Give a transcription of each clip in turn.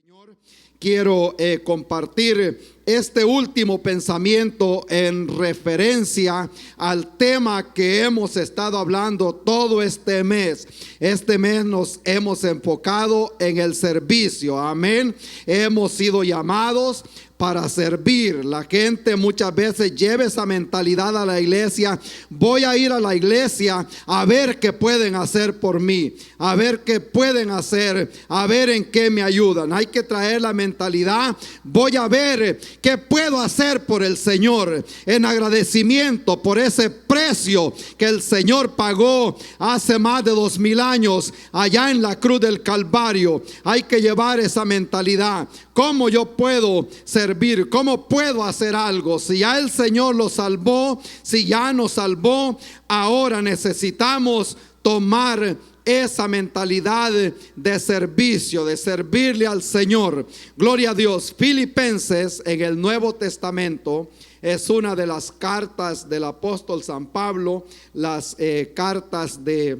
Señor, quiero compartir este último pensamiento en referencia al tema que hemos estado hablando todo este mes. Este mes nos hemos enfocado en el servicio. Amén. Hemos sido llamados para servir. La gente muchas veces lleva esa mentalidad a la iglesia. Voy a ir a la iglesia a ver qué pueden hacer por mí, a ver qué pueden hacer, a ver en qué me ayudan. Hay que traer la mentalidad: voy a ver qué puedo hacer por el Señor, en agradecimiento por ese precio que el Señor pagó hace más de 2000 años allá en la cruz del Calvario. Hay que llevar esa mentalidad. ¿Cómo yo puedo servir? ¿Cómo puedo hacer algo? Si ya el Señor lo salvó, si ya nos salvó, ahora necesitamos tomar esa mentalidad de servicio, de servirle al Señor. Gloria a Dios. Filipenses en el Nuevo Testamento es una de las cartas del apóstol San Pablo, las cartas de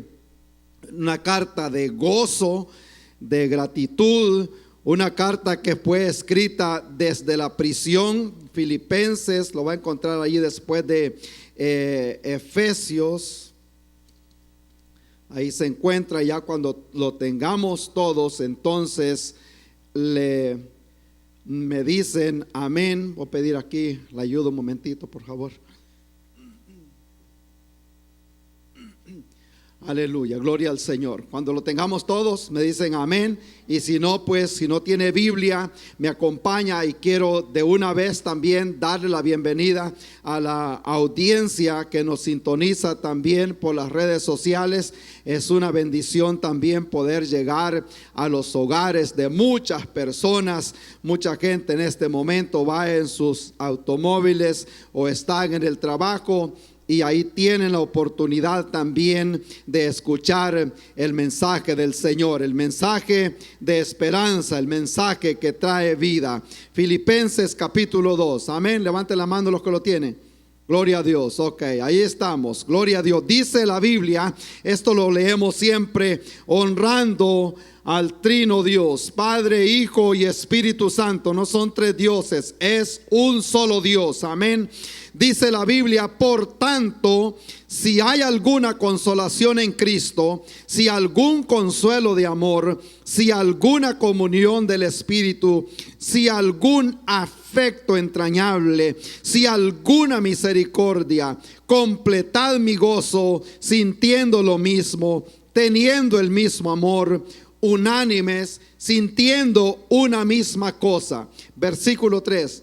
una carta de gozo, de gratitud. Una carta que fue escrita desde la prisión. Filipenses, lo va a encontrar allí después de Efesios. Ahí se encuentra. Ya cuando lo tengamos todos, entonces me dicen amén. Voy a pedir aquí la ayuda un momentito, por favor. Aleluya, gloria al Señor. Cuando lo tengamos todos, me dicen amén. Y si no, pues si no tiene Biblia, me acompaña. Y quiero de una vez también darle la bienvenida a la audiencia que nos sintoniza también por las redes sociales. Es una bendición también poder llegar a los hogares de muchas personas. Mucha gente en este momento va en sus automóviles o están en el trabajo, y ahí tienen la oportunidad también de escuchar el mensaje del Señor, el mensaje de esperanza, el mensaje que trae vida. Filipenses capítulo 2. Amén. Levanten la mano los que lo tienen. Gloria a Dios. Ok, ahí estamos. Gloria a Dios. Dice la Biblia, esto lo leemos siempre, honrando al trino Dios, Padre, Hijo y Espíritu Santo. No son tres dioses, es un solo Dios. Amén. Dice la Biblia: por tanto, si hay alguna consolación en Cristo, si algún consuelo de amor, si alguna comunión del Espíritu, si algún afecto entrañable, si alguna misericordia, completad mi gozo, sintiendo lo mismo, teniendo el mismo amor, unánimes, sintiendo una misma cosa. Versículo 3.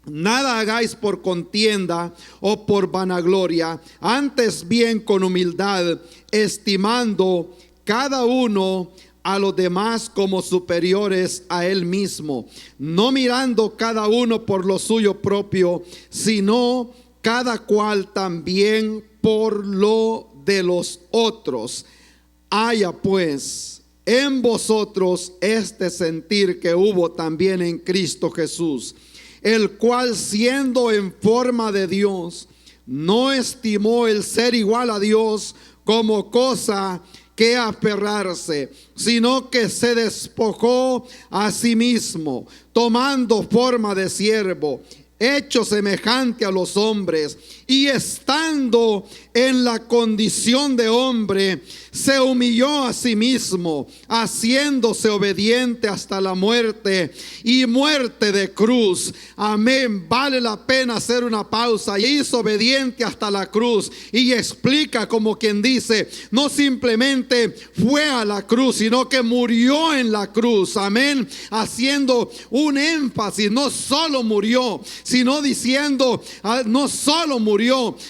Nada hagáis por contienda o por vanagloria, antes bien con humildad, estimando cada uno a los demás como superiores a él mismo, no mirando cada uno por lo suyo propio, sino cada cual también por lo de los otros. Haya pues en vosotros este sentir que hubo también en Cristo Jesús, el cual, siendo en forma de Dios, no estimó el ser igual a Dios como cosa que aferrarse, sino que se despojó a sí mismo, tomando forma de siervo, hecho semejante a los hombres, y estando en la condición de hombre, se humilló a sí mismo, haciéndose obediente hasta la muerte, y muerte de cruz. Amén. Vale la pena hacer una pausa. Y hizo obediente hasta la cruz, y explica como quien dice, no simplemente fue a la cruz, sino que murió en la cruz. Amén. Haciendo un énfasis, no solo murió, sino diciendo, no solo murió,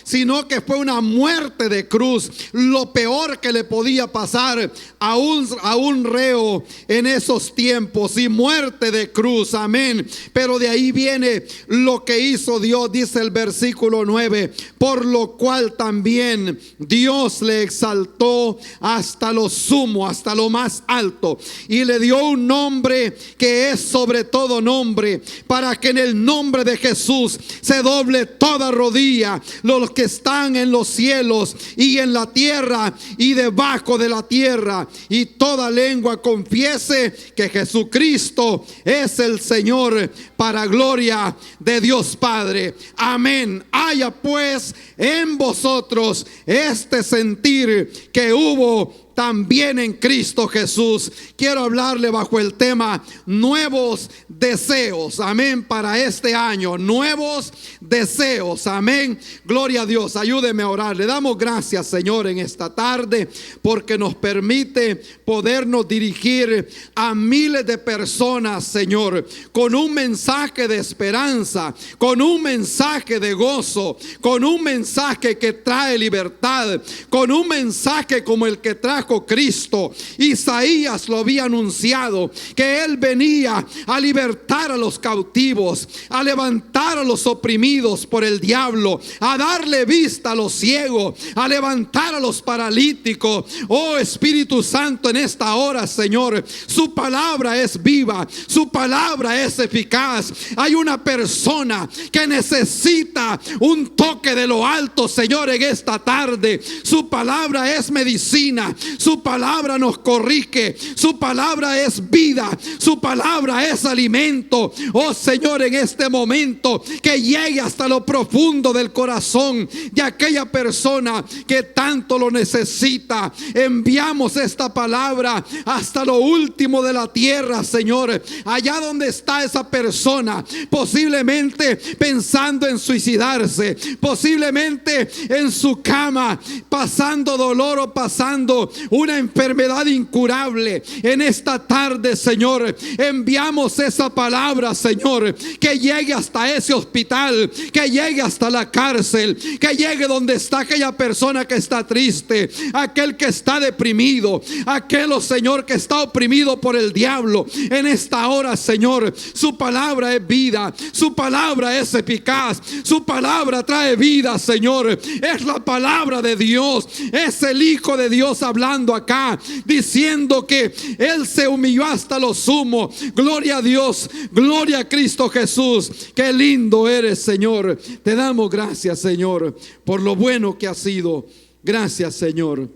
sino que fue una muerte de cruz. Lo peor que le podía pasar a un reo en esos tiempos, y muerte de cruz. Amén. Pero de ahí viene lo que hizo Dios. Dice el versículo 9: por lo cual también Dios le exaltó hasta lo sumo, hasta lo más alto, y le dio un nombre que es sobre todo nombre, para que en el nombre de Jesús se doble toda rodilla, los que están en los cielos y en la tierra y debajo de la tierra, y toda lengua confiese que Jesucristo es el Señor, para gloria de Dios Padre. Amén. Haya pues en vosotros este sentir que hubo también en Cristo Jesús. Quiero hablarle bajo el tema nuevos deseos, amén, para este año, nuevos deseos, amén. Gloria a Dios. Ayúdeme a orar. Le damos gracias, Señor, en esta tarde, porque nos permite podernos dirigir a miles de personas, Señor, con un mensaje de esperanza, con un mensaje de gozo, con un mensaje que trae libertad, con un mensaje como el que trajo Cristo. Isaías lo había anunciado, que Él venía a libertar a los cautivos, a levantar a los oprimidos por el diablo, a darle vista a los ciegos, a levantar a los paralíticos. Oh Espíritu Santo, en esta hora, Señor, su palabra es viva, su palabra es eficaz. Hay una persona que necesita un toque de lo alto, Señor, en esta tarde. Su palabra es medicina, su palabra nos corrige, su palabra es vida, su palabra es alimento. Oh Señor, en este momento que llegue hasta lo profundo del corazón de aquella persona que tanto lo necesita. Enviamos esta palabra hasta lo último de la tierra, Señor, allá donde está esa persona, posiblemente pensando en suicidarse, posiblemente en su cama, pasando dolor o pasando una enfermedad incurable. En esta tarde, Señor, enviamos esa palabra, Señor, que llegue hasta ese hospital, que llegue hasta la cárcel, que llegue donde está aquella persona que está triste, aquel que está deprimido, aquel, oh Señor, que está oprimido por el diablo. En esta hora, Señor, su palabra es vida, su palabra es eficaz, su palabra trae vida, Señor. Es la palabra de Dios, es el Hijo de Dios hablando acá, diciendo que Él se humilló hasta lo sumo. Gloria a Dios, gloria a Cristo Jesús. Qué lindo eres, Señor. Te damos gracias, Señor, por lo bueno que has sido. Gracias, Señor.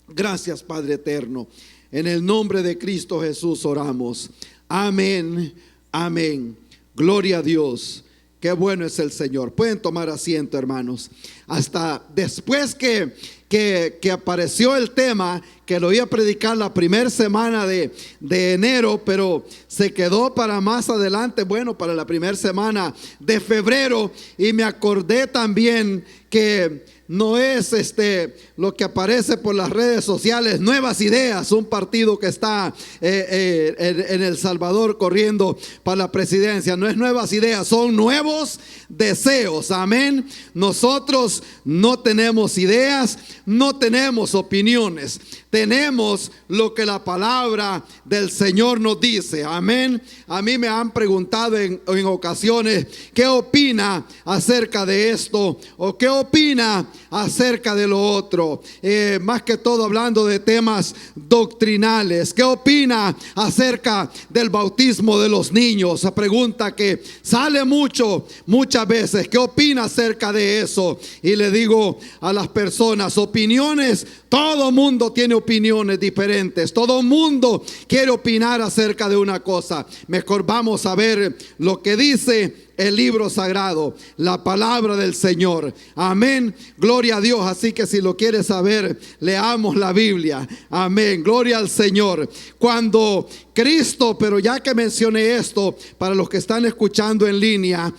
Gracias, Padre eterno. En el nombre de Cristo Jesús oramos. Amén, amén. Gloria a Dios. Qué bueno es el Señor. Pueden tomar asiento, hermanos. Hasta después que apareció el tema, que lo iba a predicar la primera semana de enero, pero se quedó para más adelante, bueno, para la primera semana de febrero. Y me acordé también que no es lo que aparece por las redes sociales, Nuevas Ideas, un partido que está en El Salvador corriendo para la presidencia. No es Nuevas Ideas, son nuevos deseos. Amén. Nosotros no tenemos ideas, no tenemos opiniones, tenemos lo que la palabra del Señor nos dice. Amén. A mí me han preguntado en ocasiones, ¿qué opina acerca de esto? ¿O qué opina acerca de lo otro? Más que todo hablando de temas doctrinales. ¿Qué opina acerca del bautismo de los niños? Esa pregunta que sale muchas veces. ¿Qué opina acerca de eso? Y le digo a las personas, opiniones, todo mundo tiene opiniones diferentes. Todo mundo quiere opinar acerca de una cosa. Mejor vamos a ver lo que dice el libro sagrado, la palabra del Señor. Amén. Gloria a Dios. Así que si lo quieres saber, leamos la Biblia. Amén. Gloria al Señor. Cuando Cristo, pero ya que mencioné esto, para los que están escuchando en línea,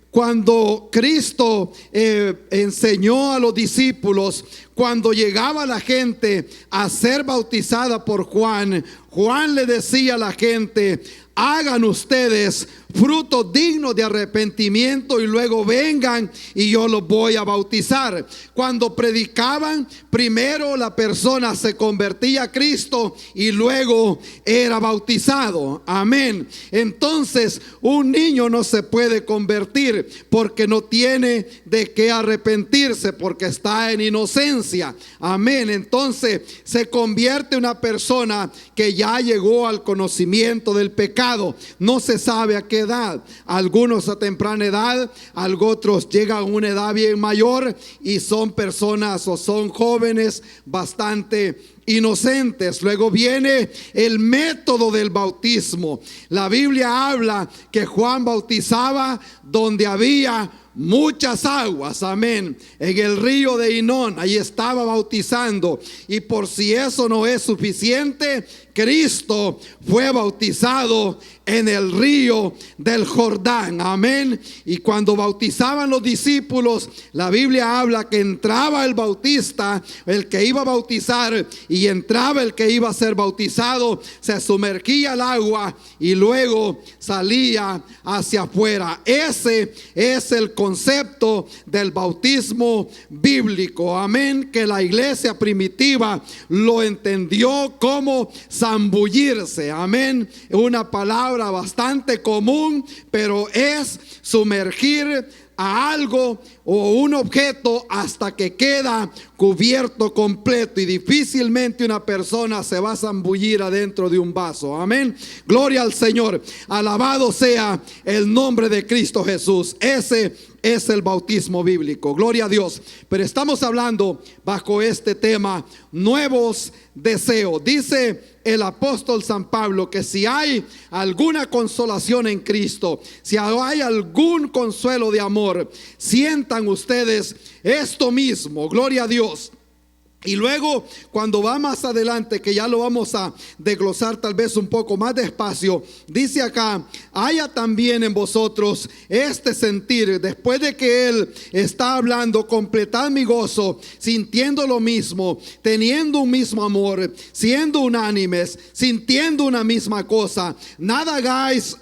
cuando Cristo enseñó a los discípulos, cuando llegaba la gente a ser bautizada por Juan, Juan le decía a la gente: hagan ustedes frutos dignos de arrepentimiento y luego vengan y yo los voy a bautizar. Cuando predicaban, primero la persona se convertía a Cristo y luego era bautizado. Amén. Entonces un niño no se puede convertir porque no tiene de qué arrepentirse, porque está en inocencia. Amén. Entonces se convierte una persona que ya llegó al conocimiento del pecado. bautizado. No se sabe a qué edad. Algunos a temprana edad, otros llegan a una edad bien mayor y son personas o son jóvenes bastante inocentes. Luego viene el método del bautismo. La Biblia habla que Juan bautizaba donde había muchas aguas, amén, en el río de Hinón. Ahí estaba bautizando. Y por si eso no es suficiente, Cristo fue bautizado en el río del Jordán, amén. Y cuando bautizaban los discípulos, la Biblia habla que entraba el bautista, el que iba a bautizar, y entraba el que iba a ser bautizado, se sumergía al agua y luego salía hacia afuera. Ese es el concepto del bautismo bíblico, amén, que la iglesia primitiva lo entendió como zambullirse, amén. Una palabra bastante común, pero es sumergir a algo o un objeto hasta que queda cubierto completo, y difícilmente una persona se va a zambullir adentro de un vaso, amén. Gloria al Señor, alabado sea el nombre de Cristo Jesús. Ese es el bautismo bíblico, gloria a Dios. Pero estamos hablando bajo este tema, nuevos deseos. Dice el apóstol San Pablo que si hay alguna consolación en Cristo, si hay algún consuelo de amor, sientan ustedes esto mismo, gloria a Dios. Y luego cuando va más adelante, que ya lo vamos a desglosar tal vez un poco más despacio, dice acá: haya también en vosotros este sentir. Después de que él está hablando, completad mi gozo, sintiendo lo mismo, teniendo un mismo amor, siendo unánimes, sintiendo una misma cosa. Nada hagáis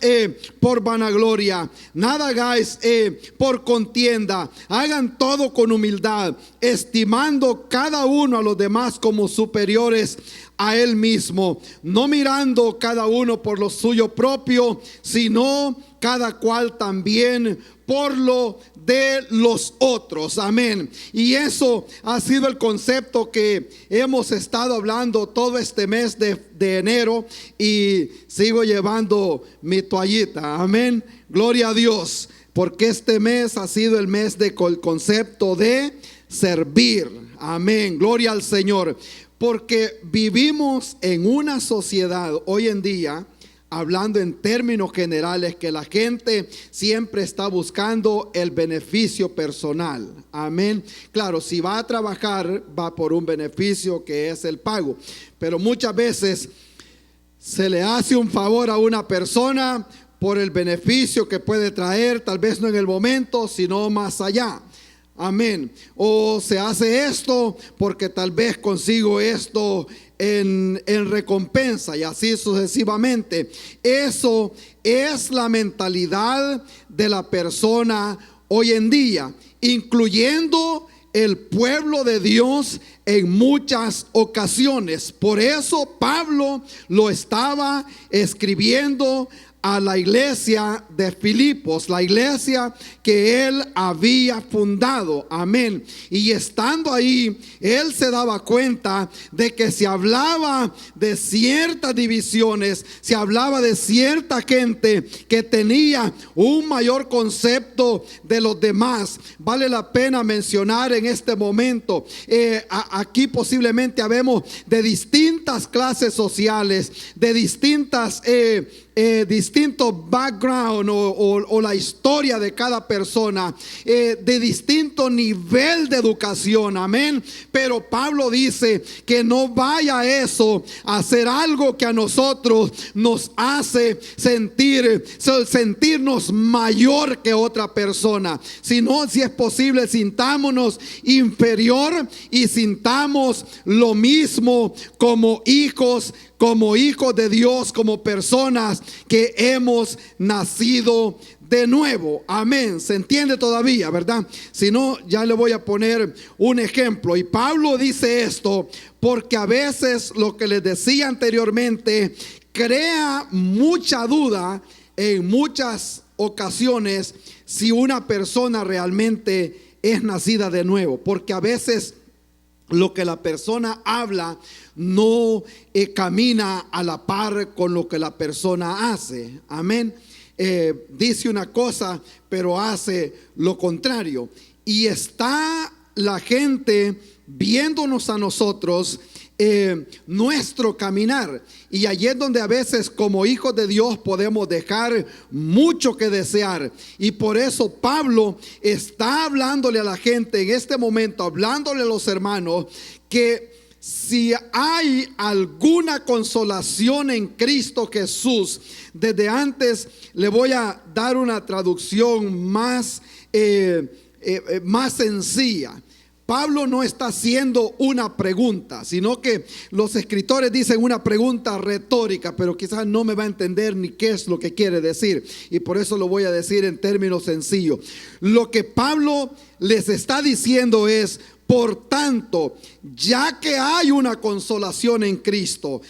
por vanagloria, nada hagáis por contienda. Hagan todo con humildad, estimando cada uno a los demás como superiores a él mismo, no mirando cada uno por lo suyo propio, sino cada cual también por lo de los otros, amén. Y eso ha sido el concepto que hemos estado hablando todo este mes de enero, y sigo llevando mi toallita, amén, gloria a Dios, porque este mes ha sido el mes del concepto de servir, amén, gloria al Señor. Porque vivimos en una sociedad hoy en día, hablando en términos generales, que la gente siempre está buscando el beneficio personal, amén. Claro, si va a trabajar, va por un beneficio que es el pago, pero muchas veces se le hace un favor a una persona por el beneficio que puede traer, tal vez no en el momento, sino más allá. Amén. O se hace esto porque tal vez consigo esto en recompensa, y así sucesivamente. Eso es la mentalidad de la persona hoy en día, incluyendo el pueblo de Dios en muchas ocasiones. Por eso Pablo lo estaba escribiendo a la iglesia de Filipos, la iglesia que él había fundado, amén. Y estando ahí, él se daba cuenta de que se hablaba de ciertas divisiones, se hablaba de cierta gente que tenía un mayor concepto de los demás. Vale la pena mencionar en este momento, aquí posiblemente habemos de distintas clases sociales, de distintos background o la historia de cada persona, de distinto nivel de educación, amén. Pero Pablo dice que no vaya eso a ser algo que a nosotros nos hace sentirnos mayor que otra persona, sino, si es posible, sintámonos inferior y sintamos lo mismo como hijos de Dios, como personas que hemos nacido de nuevo, amén. Se entiende todavía, ¿verdad? Si no, ya le voy a poner un ejemplo. Y Pablo dice esto porque a veces lo que les decía anteriormente crea mucha duda en muchas ocasiones si una persona realmente es nacida de nuevo, porque a veces lo que la persona habla no camina a la par con lo que la persona hace. Amén. Dice una cosa, pero hace lo contrario. Y está la gente viéndonos a nosotros, nuestro caminar. Y allí es donde a veces como hijos de Dios podemos dejar mucho que desear. Y por eso Pablo está hablándole a la gente en este momento, hablándole a los hermanos, que si hay alguna consolación en Cristo Jesús, desde antes le voy a dar una traducción más sencilla. Pablo no está haciendo una pregunta, sino que los escritores dicen una pregunta retórica, pero quizás no me va a entender ni qué es lo que quiere decir. Y por eso lo voy a decir en términos sencillos. Lo que Pablo les está diciendo es: por tanto, ya que hay una consolación en Cristo,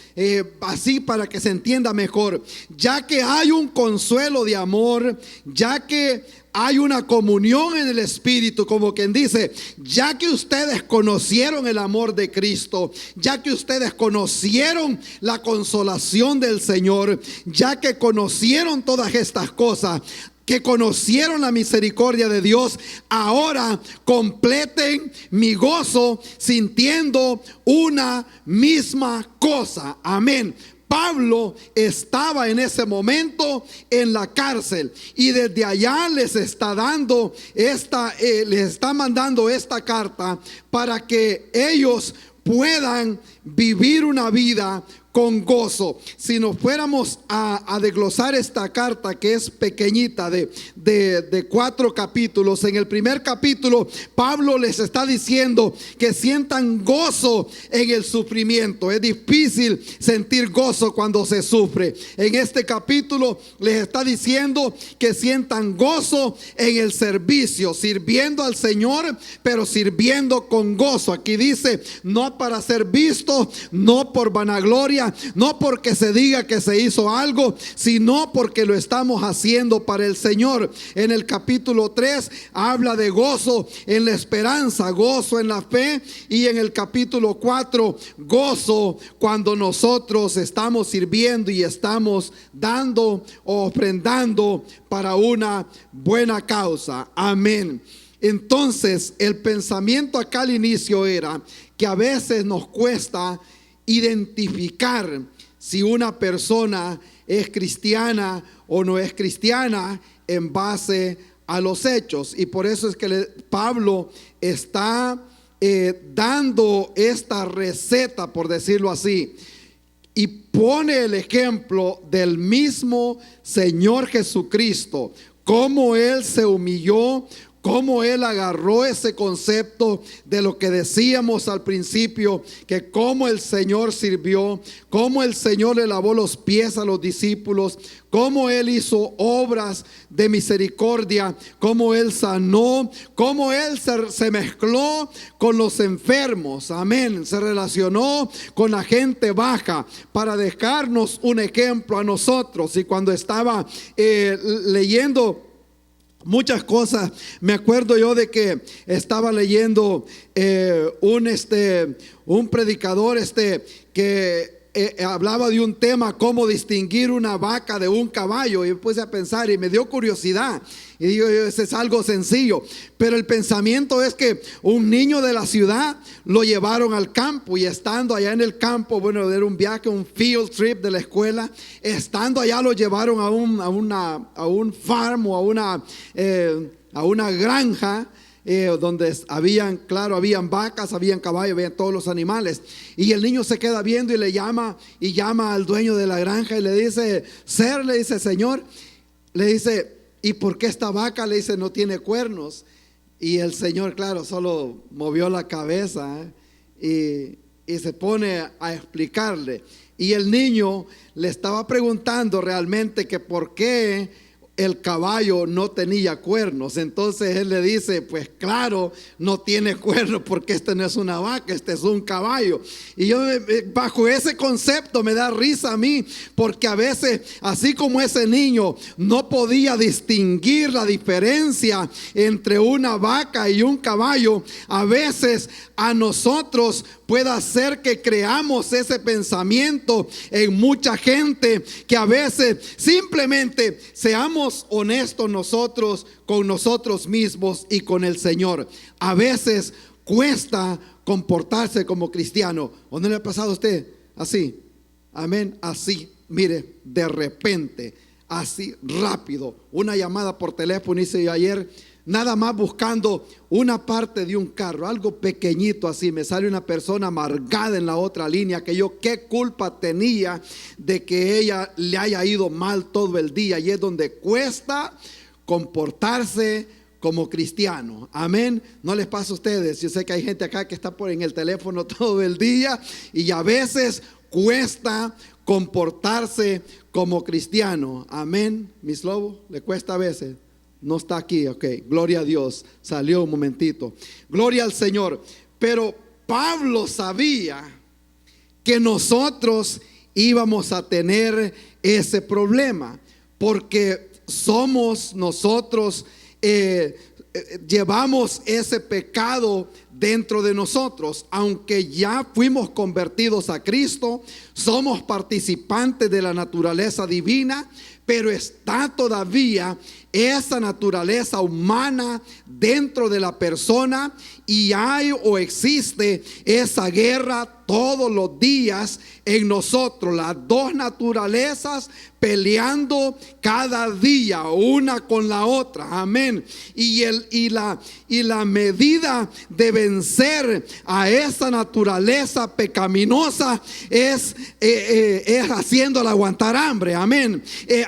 así para que se entienda mejor, ya que hay un consuelo de amor, ya que hay una comunión en el Espíritu, como quien dice, ya que ustedes conocieron el amor de Cristo, ya que ustedes conocieron la consolación del Señor, ya que conocieron todas estas cosas, que conocieron la misericordia de Dios, ahora completen mi gozo sintiendo una misma cosa. Amén. Pablo estaba en ese momento en la cárcel y desde allá les está dando les está mandando esta carta para que ellos puedan vivir una vida con gozo. Si nos fuéramos a desglosar esta carta, que es pequeñita, de 4 capítulos, en el primer capítulo Pablo les está diciendo que sientan gozo en el sufrimiento. Es difícil sentir gozo cuando se sufre. En este capítulo les está diciendo que sientan gozo en el servicio, sirviendo al Señor, pero sirviendo con gozo. Aquí dice: no para ser visto, no por vanagloria, no porque se diga que se hizo algo, sino porque lo estamos haciendo para el Señor. En el capítulo 3 habla de gozo en la esperanza, gozo en la fe, y en el capítulo 4 gozo cuando nosotros estamos sirviendo y estamos dando o ofrendando para una buena causa. Amén. Entonces el pensamiento acá al inicio era que a veces nos cuesta identificar si una persona es cristiana o no es cristiana en base a los hechos. Y por eso es que Pablo está dando esta receta, por decirlo así, y pone el ejemplo del mismo Señor Jesucristo, cómo Él se humilló, cómo Él agarró ese concepto de lo que decíamos al principio, que cómo el Señor sirvió, cómo el Señor le lavó los pies a los discípulos, cómo Él hizo obras de misericordia, cómo Él sanó, cómo Él se mezcló con los enfermos. Amén. Se relacionó con la gente baja para dejarnos un ejemplo a nosotros. Y cuando estaba leyendo muchas cosas, me acuerdo yo de que estaba leyendo un predicador que hablaba de un tema, cómo distinguir una vaca de un caballo, y me puse a pensar y me dio curiosidad y digo, ese es algo sencillo, pero el pensamiento es que un niño de la ciudad lo llevaron al campo, y estando allá en el campo, bueno, era un viaje, un field trip de la escuela, estando allá lo llevaron a un farm o a una granja, donde habían vacas, habían caballos, habían todos los animales, y el niño se queda viendo y llama al dueño de la granja y le dice: le dice, señor, le dice, ¿y por qué esta vaca? Le dice, no tiene cuernos. Y el señor, claro, solo movió la cabeza, y se pone a explicarle, y el niño le estaba preguntando realmente que por qué el caballo no tenía cuernos. Entonces él le dice, pues claro, no tiene cuernos porque este no es una vaca, este es un caballo. Y yo bajo ese concepto me da risa a mí, porque a veces, así como ese niño no podía distinguir la diferencia entre una vaca y un caballo, a veces a nosotros puede hacer que creamos ese pensamiento en mucha gente, que a veces simplemente seamos honestos nosotros con nosotros mismos y con el Señor. A veces cuesta comportarse como cristiano. ¿O no le ha pasado a usted así? Amén, así, mire, de repente, así rápido, una llamada por teléfono hice yo ayer, nada más buscando una parte de un carro, algo pequeñito así, me sale una persona amargada en la otra línea, que yo qué culpa tenía de que ella le haya ido mal todo el día, y es donde cuesta comportarse como cristiano. Amén. No les pasa a ustedes. Yo sé que hay gente acá que está en el teléfono todo el día y a veces cuesta comportarse como cristiano. Amén. Mis lobos, le cuesta a veces. No está aquí, ok, gloria a Dios, salió un momentito, gloria al Señor. Pero Pablo sabía que nosotros íbamos a tener ese problema, porque somos nosotros, llevamos ese pecado dentro de nosotros. Aunque ya fuimos convertidos a Cristo, somos participantes de la naturaleza divina, pero está todavía esa naturaleza humana dentro de la persona, y hay o existe esa guerra todos los días en nosotros, las dos naturalezas peleando cada día una con la otra. Amén. Y la medida de vencer a esa naturaleza pecaminosa es haciéndola aguantar hambre. Amén.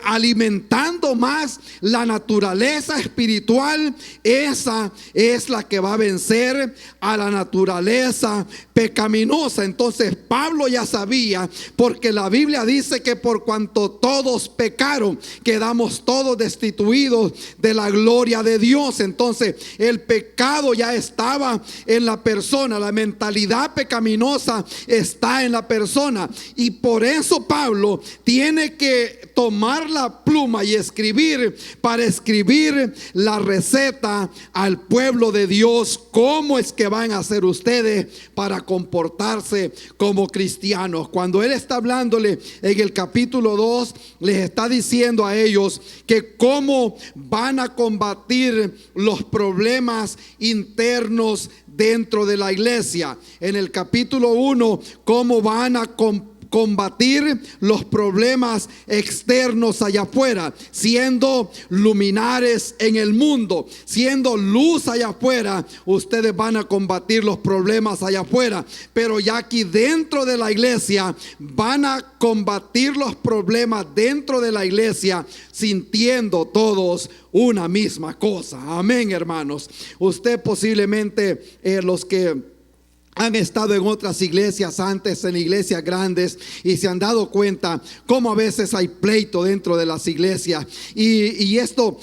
Alimentando más la naturaleza espiritual, esa es la que va a vencer a la naturaleza pecaminosa. Entonces Pablo ya sabía, porque la Biblia dice que por cuanto todos pecaron, quedamos todos destituidos de la gloria de Dios. Entonces el pecado ya estaba en la persona, la mentalidad pecaminosa está en la persona, y por eso Pablo tiene que tomar la pluma y escribir, para escribir la receta al pueblo de Dios. ¿Cómo es que van a hacer ustedes para comportarse como cristianos? Cuando él está hablándole en el capítulo 2, les está diciendo a ellos que cómo van a combatir los problemas internos dentro de la iglesia. En el capítulo 1, cómo van a combatir los problemas externos allá afuera, siendo luminares en el mundo, siendo luz allá afuera. Ustedes van a combatir los problemas allá afuera, pero ya aquí dentro de la iglesia van a combatir los problemas dentro de la iglesia, sintiendo todos una misma cosa. Amén, hermanos. Usted posiblemente, los que han estado en otras iglesias antes, en iglesias grandes, y se han dado cuenta cómo a veces hay pleito dentro de las iglesias. Y esto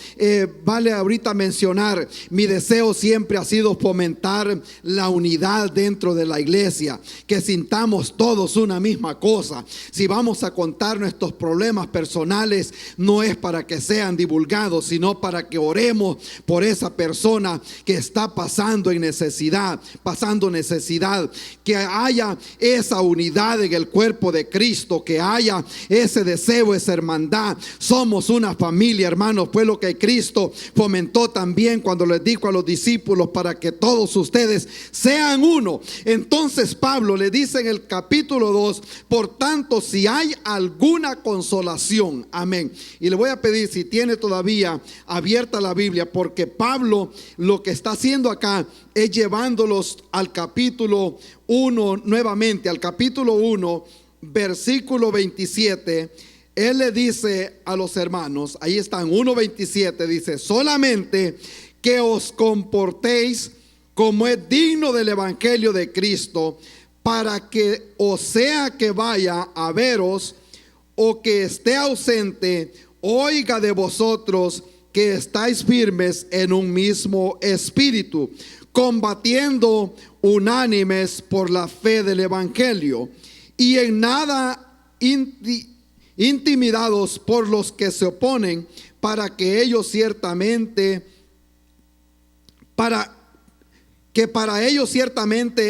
vale ahorita mencionar. Mi deseo siempre ha sido fomentar la unidad dentro de la iglesia, que sintamos todos una misma cosa. Si vamos a contar nuestros problemas personales, no es para que sean divulgados, sino para que oremos por esa persona que está pasando necesidad, que haya esa unidad en el cuerpo de Cristo, que haya ese deseo, esa hermandad. Somos una familia, hermanos. Fue lo que Cristo fomentó también cuando les dijo a los discípulos, para que todos ustedes sean uno. Entonces Pablo le dice en el capítulo 2, por tanto, si hay alguna consolación, amén. Y le voy a pedir, si tiene todavía abierta la Biblia, porque Pablo lo que está haciendo acá es llevándolos al capítulo 1 nuevamente, al capítulo 1, versículo 27. Él le dice a los hermanos, ahí están, 1:27, dice: solamente que os comportéis como es digno del evangelio de Cristo, para que, o sea que vaya a veros o que esté ausente, oiga de vosotros que estáis firmes en un mismo espíritu, combatiendo unánimes por la fe del evangelio, y en nada intimidados por los que se oponen, para que ellos ciertamente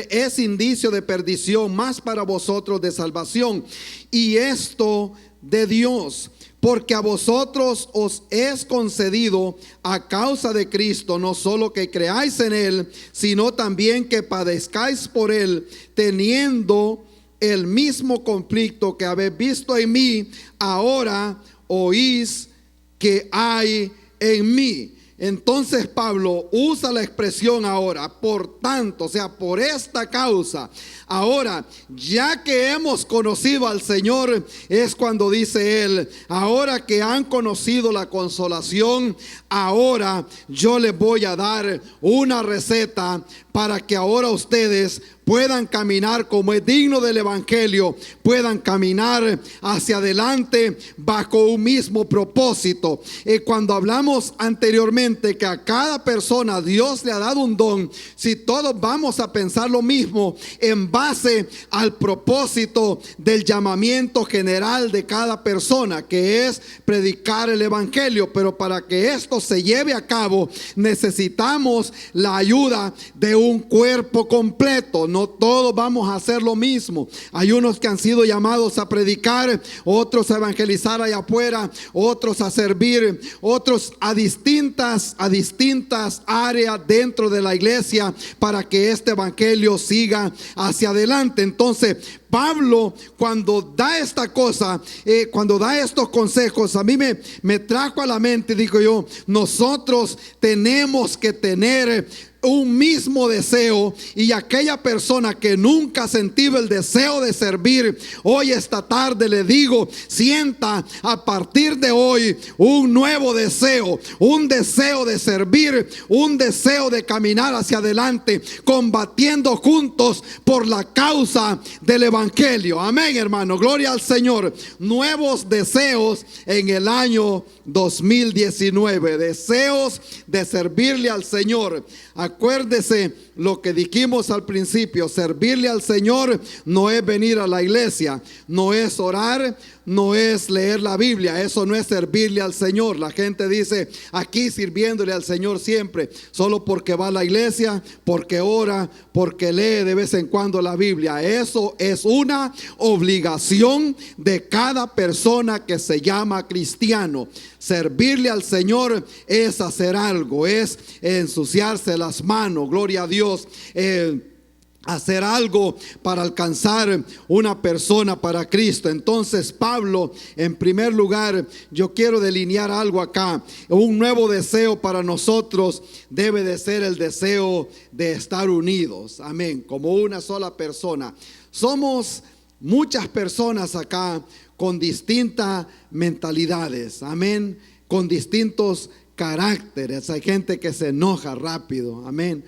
es indicio de perdición, mas para vosotros de salvación, y esto de Dios, porque a vosotros os es concedido a causa de Cristo, no solo que creáis en Él, sino también que padezcáis por Él, teniendo el mismo conflicto que habéis visto en mí, ahora oís que hay en mí. Entonces Pablo usa la expresión ahora, por tanto, o sea, por esta causa. Ahora, ya que hemos conocido al Señor, es cuando dice él, ahora que han conocido la consolación, ahora yo les voy a dar una receta para que ahora ustedes puedan caminar como es digno del evangelio, puedan caminar hacia adelante bajo un mismo propósito. Cuando hablamos anteriormente que a cada persona Dios le ha dado un don, si todos vamos a pensar lo mismo en base al propósito del llamamiento general de cada persona, que es predicar el evangelio, pero para que esto se lleve a cabo necesitamos la ayuda de un cuerpo completo. No todos vamos a hacer lo mismo. Hay unos que han sido llamados a predicar, otros a evangelizar allá afuera, otros a servir, otros a distintas áreas dentro de la iglesia para que este evangelio siga hacia adelante. Entonces Pablo, cuando da esta cosa, cuando da estos consejos, a mí me trajo a la mente, digo yo, nosotros tenemos que tener un mismo deseo, y aquella persona que nunca ha sentido el deseo de servir, hoy esta tarde le digo, sienta a partir de hoy un nuevo deseo, un deseo de servir, un deseo de caminar hacia adelante, combatiendo juntos por la causa del evangelio. Amén, hermano, gloria al Señor. Nuevos deseos en el año 2019, deseos de servirle al Señor. Acuérdese lo que dijimos al principio, servirle al Señor no es venir a la iglesia, no es orar, no es leer la Biblia, eso no es servirle al Señor. La gente dice aquí sirviéndole al Señor siempre, solo porque va a la iglesia, porque ora, porque lee de vez en cuando la Biblia. Eso es una obligación de cada persona que se llama cristiano. Servirle al Señor es hacer algo, es ensuciarse las manos, gloria a Dios, hacer algo para alcanzar una persona para Cristo. Entonces Pablo, en primer lugar, yo quiero delinear algo acá. Un nuevo deseo para nosotros debe de ser el deseo de estar unidos, amén, como una sola persona. Somos muchas personas acá con distintas mentalidades, amén, con distintos caracteres. Hay gente que se enoja rápido, amén,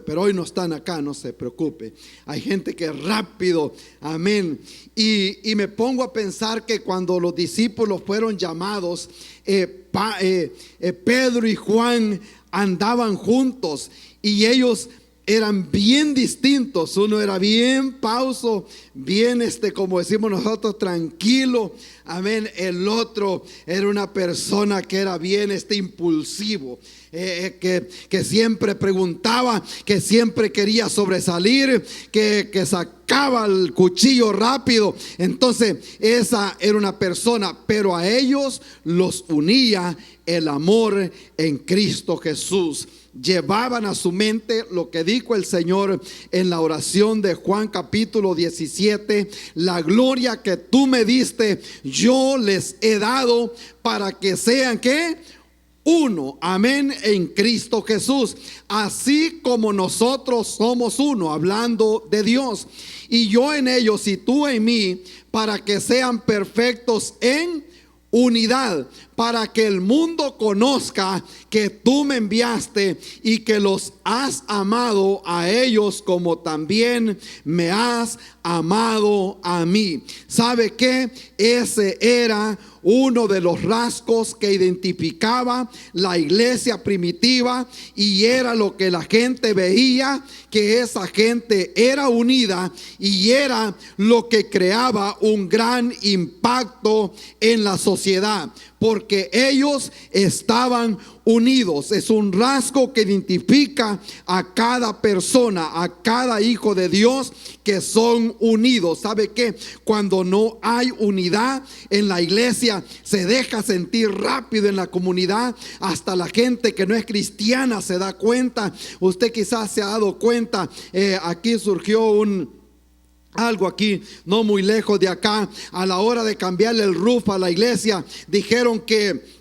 pero hoy no están acá, no se preocupe. Hay gente que es rápido, amén. Y me pongo a pensar que cuando los discípulos fueron llamados, Pedro y Juan andaban juntos y ellos eran bien distintos. Uno era bien pauso, bien como decimos nosotros, tranquilo, amén. El otro era una persona que era bien impulsivo, que siempre preguntaba, que siempre quería sobresalir, que sacaba el cuchillo rápido. Entonces esa era una persona, pero a ellos los unía el amor en Cristo Jesús. Llevaban a su mente lo que dijo el Señor en la oración de Juan capítulo 17: la gloria que tú me diste yo les he dado para que sean ¿qué? Uno, amén, en Cristo Jesús, así como nosotros somos uno, hablando de Dios, y yo en ellos y tú en mí, para que sean perfectos en unidad, para que el mundo conozca que tú me enviaste y que los has amado a ellos como también me has amado a mí. ¿Sabe qué? Ese era uno de los rasgos que identificaba la iglesia primitiva, y era lo que la gente veía, que esa gente era unida, y era lo que creaba un gran impacto en la sociedad, porque ellos estaban unidos. Es un rasgo que identifica a cada persona, a cada hijo de Dios, que son unidos. ¿Sabe qué? Cuando no hay unidad en la iglesia, se deja sentir rápido en la comunidad. Hasta la gente que no es cristiana se da cuenta. Usted quizás se ha dado cuenta, aquí surgió algo aquí, no muy lejos de acá, a la hora de cambiarle el roof a la iglesia, dijeron que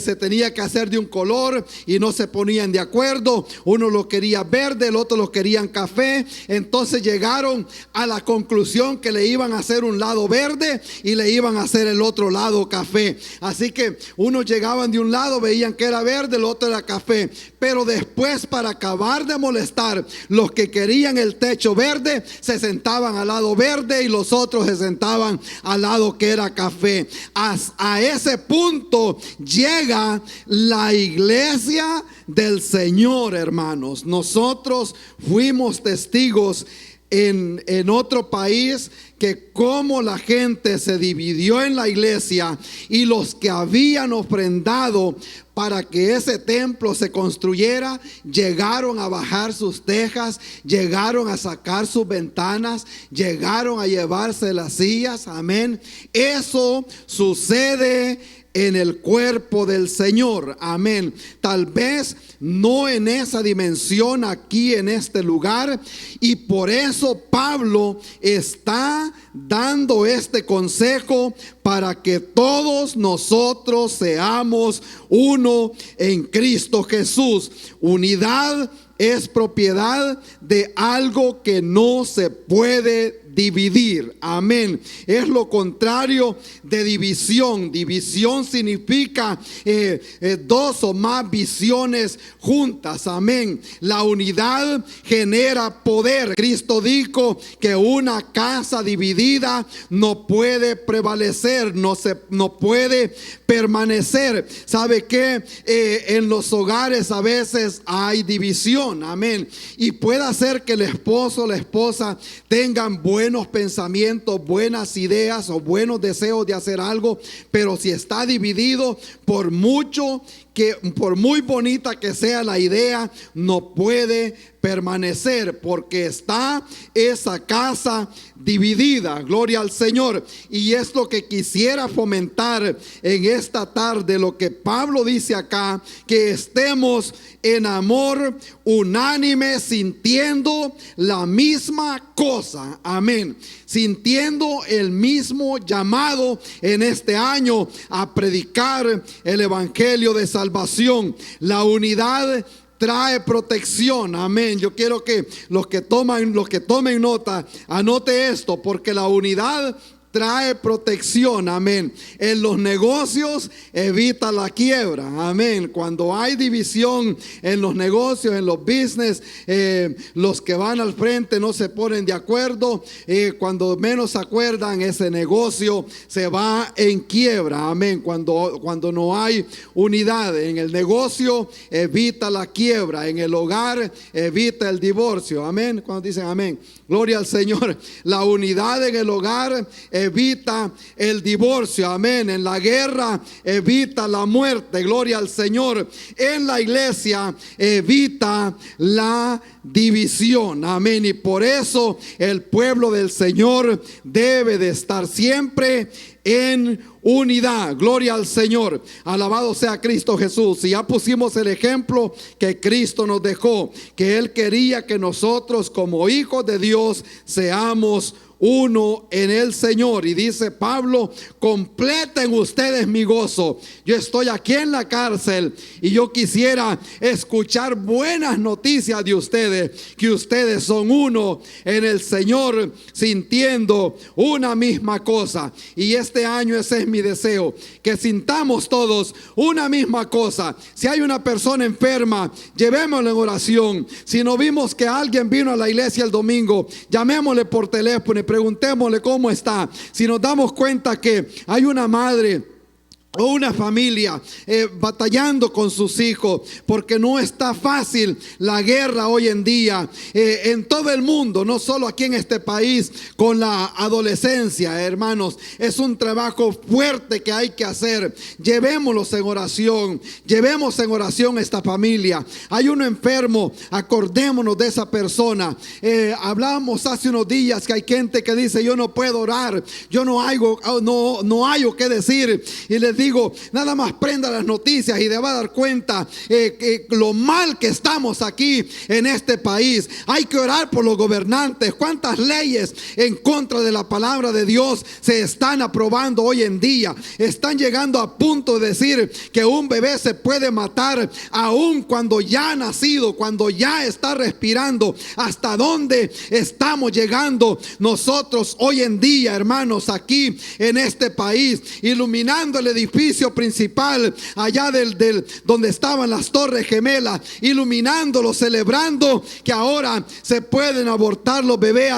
se tenía que hacer de un color y no se ponían de acuerdo. Uno lo quería verde, el otro lo querían café. Entonces llegaron a la conclusión que le iban a hacer un lado verde y le iban a hacer el otro lado café. Así que unos llegaban de un lado, veían que era verde, el otro era café. Pero después, para acabar de molestar, los que querían el techo verde se sentaban al lado verde y los otros se sentaban al lado que era café. A ese punto llega la iglesia del Señor, hermanos. Nosotros fuimos testigos en otro país, que como la gente se dividió en la iglesia, y los que habían ofrendado para que ese templo se construyera, llegaron a bajar sus tejas, llegaron a sacar sus ventanas, llegaron a llevarse las sillas. Amén. Eso sucede en el cuerpo del Señor. Amén. Tal vez no en esa dimensión aquí en este lugar, y por eso Pablo está dando este consejo para que todos nosotros seamos uno en Cristo Jesús. Unidad es propiedad de algo que no se puede dividir. Amén. Es lo contrario de división. División significa dos o más visiones juntas. Amén. La unidad genera poder. Cristo dijo que una casa dividida no puede prevalecer, no puede permanecer. ¿Sabe qué? En los hogares a veces hay división. Amén. Y puede hacer que el esposo o la esposa tengan buenos pensamientos, buenas ideas o buenos deseos de hacer algo, pero si está dividido, por muy bonita que sea la idea, no puede permanecer, porque está esa casa dividida. Gloria al Señor. Y es lo que quisiera fomentar en esta tarde, lo que Pablo dice acá, que estemos en amor unánime, sintiendo la misma cosa. Amén. Sintiendo el mismo llamado en este año a predicar el evangelio de salvación. La unidad trae protección. Amén. Yo quiero que los que tomen nota, anote esto, porque la unidad trae protección. Amén. En los negocios evita la quiebra. Amén. Cuando hay división en los negocios, en los business, los que van al frente no se ponen de acuerdo. Cuando menos se acuerdan, ese negocio se va en quiebra. Amén. Cuando no hay unidad en el negocio, evita la quiebra. En el hogar evita el divorcio. Amén. Cuando dicen amén, gloria al Señor. La unidad en el hogar evita el divorcio. Amén. En la guerra evita la muerte. Gloria al Señor. En la iglesia evita la división. Amén. Y por eso el pueblo del Señor debe de estar siempre en unidad. Gloria al Señor. Alabado sea Cristo Jesús. Y ya pusimos el ejemplo que Cristo nos dejó, que Él quería que nosotros como hijos de Dios seamos uno en el Señor. Y dice Pablo: completen ustedes mi gozo. Yo estoy aquí en la cárcel y yo quisiera escuchar buenas noticias de ustedes, que ustedes son uno en el Señor, sintiendo una misma cosa. Y este año ese es mi deseo, que sintamos todos una misma cosa. Si hay una persona enferma, llevémosla en oración. Si no vimos que alguien vino a la iglesia el domingo, llamémosle por teléfono y preguntémosle cómo está. Si nos damos cuenta que hay una madre o una familia batallando con sus hijos, porque no está fácil la guerra hoy en día en todo el mundo, no solo aquí en este país, con la adolescencia, hermanos. Es un trabajo fuerte que hay que hacer. Llevémoslos en oración, llevemos en oración a esta familia. Hay uno enfermo, acordémonos de esa persona. Hablábamos hace unos días que hay gente que dice: yo no puedo orar, yo no hallo qué decir. Y les digo, nada más prenda las noticias y te va a dar cuenta que lo mal que estamos aquí en este país. Hay que orar por los gobernantes. Cuántas leyes en contra de la palabra de Dios se están aprobando hoy en día. Están llegando a punto de decir que un bebé se puede matar aún cuando ya ha nacido, cuando ya está respirando. ¿Hasta dónde estamos llegando nosotros hoy en día, hermanos, aquí en este país? Iluminando el edificio principal allá donde estaban las Torres Gemelas, iluminándolo, celebrando que ahora se pueden abortar los bebés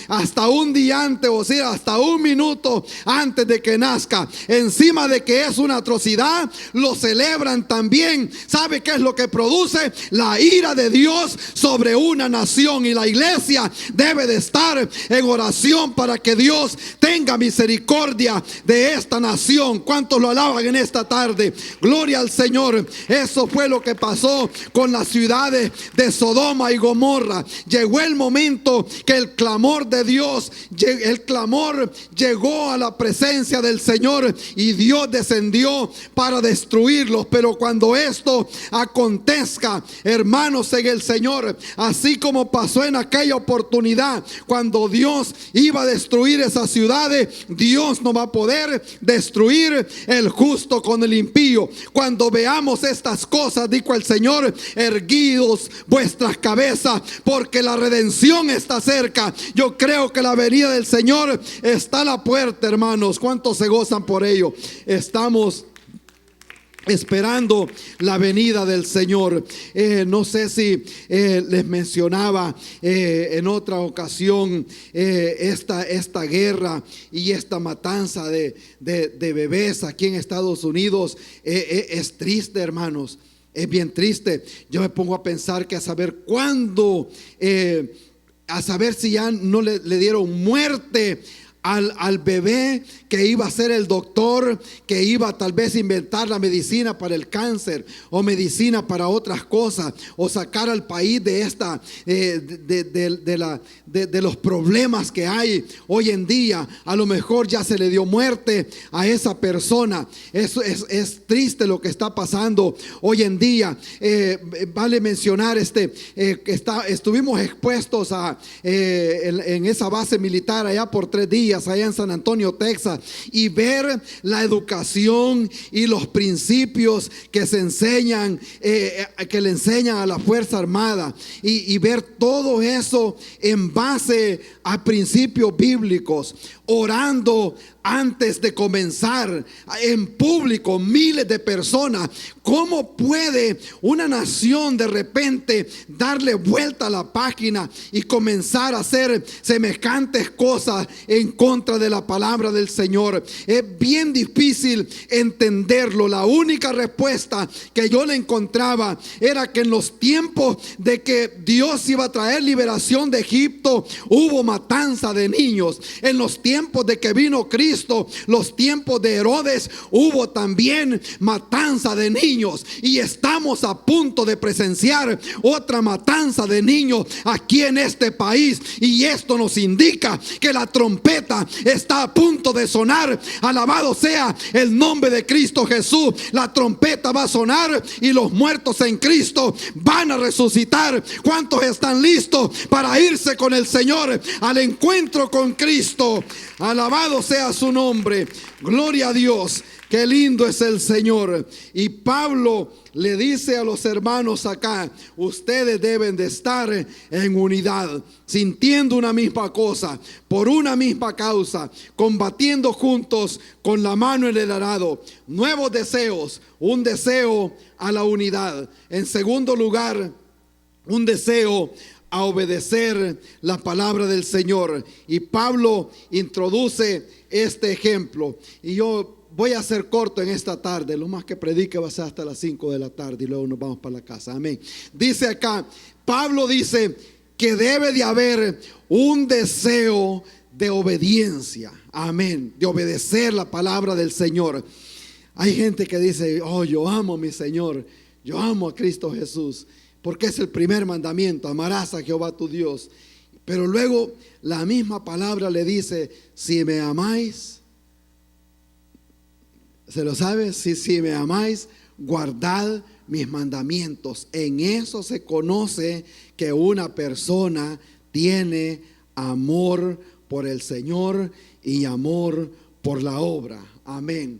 hasta un día antes, o sea, hasta un minuto antes de que nazca. Encima de que es una atrocidad, lo celebran también. ¿Sabe qué es lo que produce? La ira de Dios sobre una nación. Y la iglesia debe de estar en oración para que Dios tenga misericordia de esta nación. ¿Cuántos lo alaban en esta tarde? Gloria al Señor. Eso fue lo que pasó con las ciudades de Sodoma y Gomorra. Llegó el momento que el clamor de Dios, el clamor llegó a la presencia del Señor y Dios descendió para destruirlos. Pero cuando esto acontezca, hermanos en el Señor, así como pasó en aquella oportunidad cuando Dios iba a destruir esas ciudades, Dios no va a poder destruir el justo con el impío. Cuando veamos estas cosas, dijo el Señor: erguidos vuestras cabezas, porque la redención está cerca. Yo creo que la venida del Señor está a la puerta, hermanos. ¿Cuántos se gozan por ello? Estamos esperando la venida del Señor. No sé si les mencionaba en otra ocasión esta guerra y esta matanza de bebés aquí en Estados Unidos. Es triste, hermanos, es bien triste. Yo me pongo a pensar que a saber cuándo, a saber si ya no le dieron muerte al bebé que iba a ser el doctor, que iba tal vez a inventar la medicina para el cáncer o medicina para otras cosas, o sacar al país de de los problemas que hay hoy en día. A lo mejor ya se le dio muerte a esa persona. Eso es triste lo que está pasando hoy en día. Vale mencionar estuvimos expuestos en esa base militar allá por 3 días allá en San Antonio, Texas, y ver la educación y los principios que se enseñan, que le enseñan a la Fuerza Armada, y ver todo eso en base a principios bíblicos, orando antes de comenzar en público, miles de personas. ¿Cómo puede una nación de repente darle vuelta a la página y comenzar a hacer semejantes cosas en contra de la palabra del Señor? Es bien difícil entenderlo. La única respuesta que yo le encontraba era que en los tiempos de que Dios iba a traer liberación de Egipto, hubo matanza de niños. En los tiempos de que vino Cristo, los tiempos de Herodes, hubo también matanza de niños. Y estamos a punto de presenciar otra matanza de niños aquí en este país. Y esto nos indica que la trompeta trompeta está a punto de sonar. Alabado sea el nombre de Cristo Jesús. La trompeta va a sonar y los muertos en Cristo van a resucitar. ¿Cuántos están listos para irse con el Señor al encuentro con Cristo? Alabado sea su nombre. Gloria a Dios. Qué lindo es el Señor. Y Pablo le dice a los hermanos acá: ustedes deben de estar en unidad, sintiendo una misma cosa, por una misma causa, combatiendo juntos con la mano en el arado. Nuevos deseos, un deseo a la unidad. En segundo lugar, un deseo a obedecer la palabra del Señor. Y Pablo introduce este ejemplo. Y yo voy a ser corto en esta tarde. Lo más que predique va a ser hasta las 5 de la tarde y luego nos vamos para la casa. Amén. Dice acá, Pablo dice que debe de haber un deseo de obediencia. Amén. De obedecer la palabra del Señor. Hay gente que dice: oh, yo amo a mi Señor, yo amo a Cristo Jesús, porque es el primer mandamiento: amarás a Jehová tu Dios. Pero luego la misma palabra le dice: si me amáis, ¿se lo sabe? Si me amáis, guardad mis mandamientos. En eso se conoce que una persona tiene amor por el Señor y amor por la obra. Amén.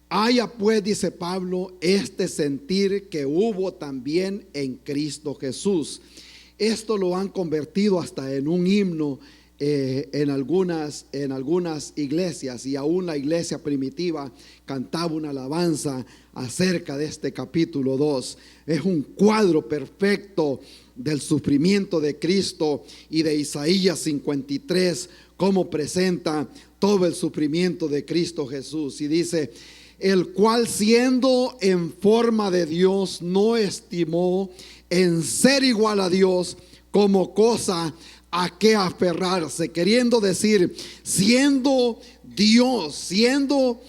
Haya pues, dice Pablo, este sentir que hubo también en Cristo Jesús. Esto lo han convertido hasta en un himno en algunas iglesias, y aún la iglesia primitiva cantaba una alabanza acerca de este capítulo 2. Es un cuadro perfecto del sufrimiento de Cristo y de Isaías 53, cómo presenta todo el sufrimiento de Cristo Jesús. Y dice: el cual, siendo en forma de Dios, no estimó en ser igual a Dios como cosa a que aferrarse. Queriendo decir, siendo Dios, siendo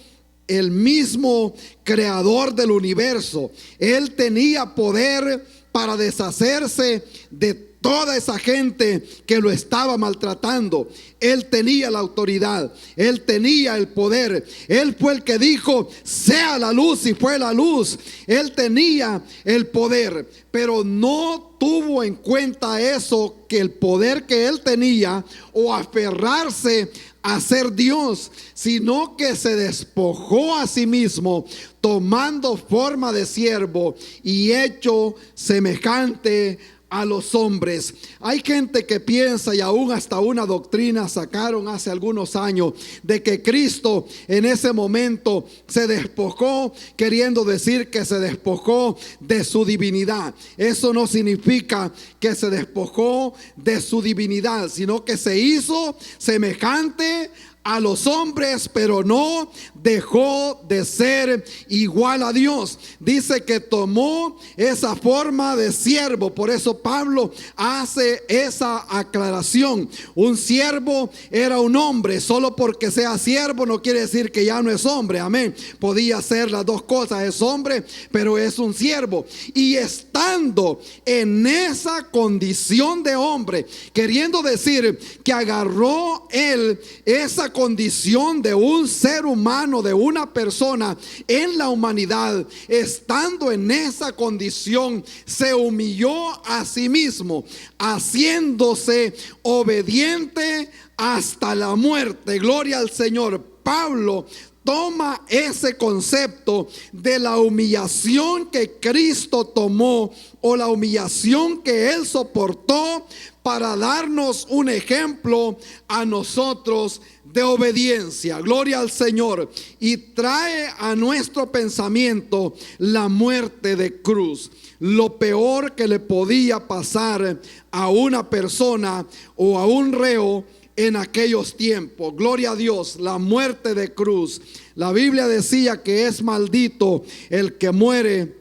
el mismo creador del universo, Él tenía poder para deshacerse de toda esa gente que lo estaba maltratando. Él tenía la autoridad, Él tenía el poder. Él fue el que dijo: sea la luz, y fue la luz. Él tenía el poder, pero no tuvo en cuenta eso, que el poder que Él tenía, o aferrarse a ser Dios, sino que se despojó a sí mismo, tomando forma de siervo y hecho semejante a los hombres. Hay gente que piensa, y aún hasta una doctrina sacaron hace algunos años, de que Cristo en ese momento se despojó, queriendo decir que se despojó de su divinidad. Eso no significa que se despojó de su divinidad, sino que se hizo semejante a los hombres, pero no dejó de ser igual a Dios. Dice que tomó esa forma de siervo. Por eso Pablo hace esa aclaración. Un siervo era un hombre. Solo porque sea siervo no quiere decir que ya no es hombre. Amén. Podía ser las dos cosas: es hombre, pero es un siervo. Y estando en esa condición de hombre, queriendo decir que agarró él esa condición de un ser humano, de una persona en la humanidad. Estando en esa condición, se humilló a sí mismo, haciéndose obediente hasta la muerte. Gloria al Señor. Pablo toma ese concepto de la humillación que Cristo tomó, o la humillación que Él soportó, para darnos un ejemplo a nosotros de obediencia. Gloria al Señor. Y trae a nuestro pensamiento la muerte de cruz. Lo peor que le podía pasar a una persona o a un reo en aquellos tiempos. Gloria a Dios. La muerte de cruz. La Biblia decía que es maldito el que muere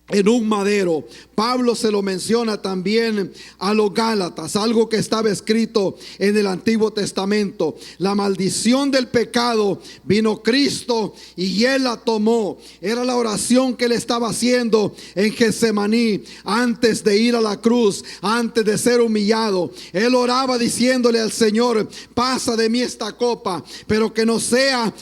en un madero. Pablo se lo menciona también a los Gálatas, algo que estaba escrito en el Antiguo Testamento. La maldición del pecado, vino Cristo y Él la tomó. Era la oración que Él estaba haciendo en Getsemaní antes de ir a la cruz, antes de ser humillado. Él oraba diciéndole al Señor: pasa de mí esta copa, pero que no sea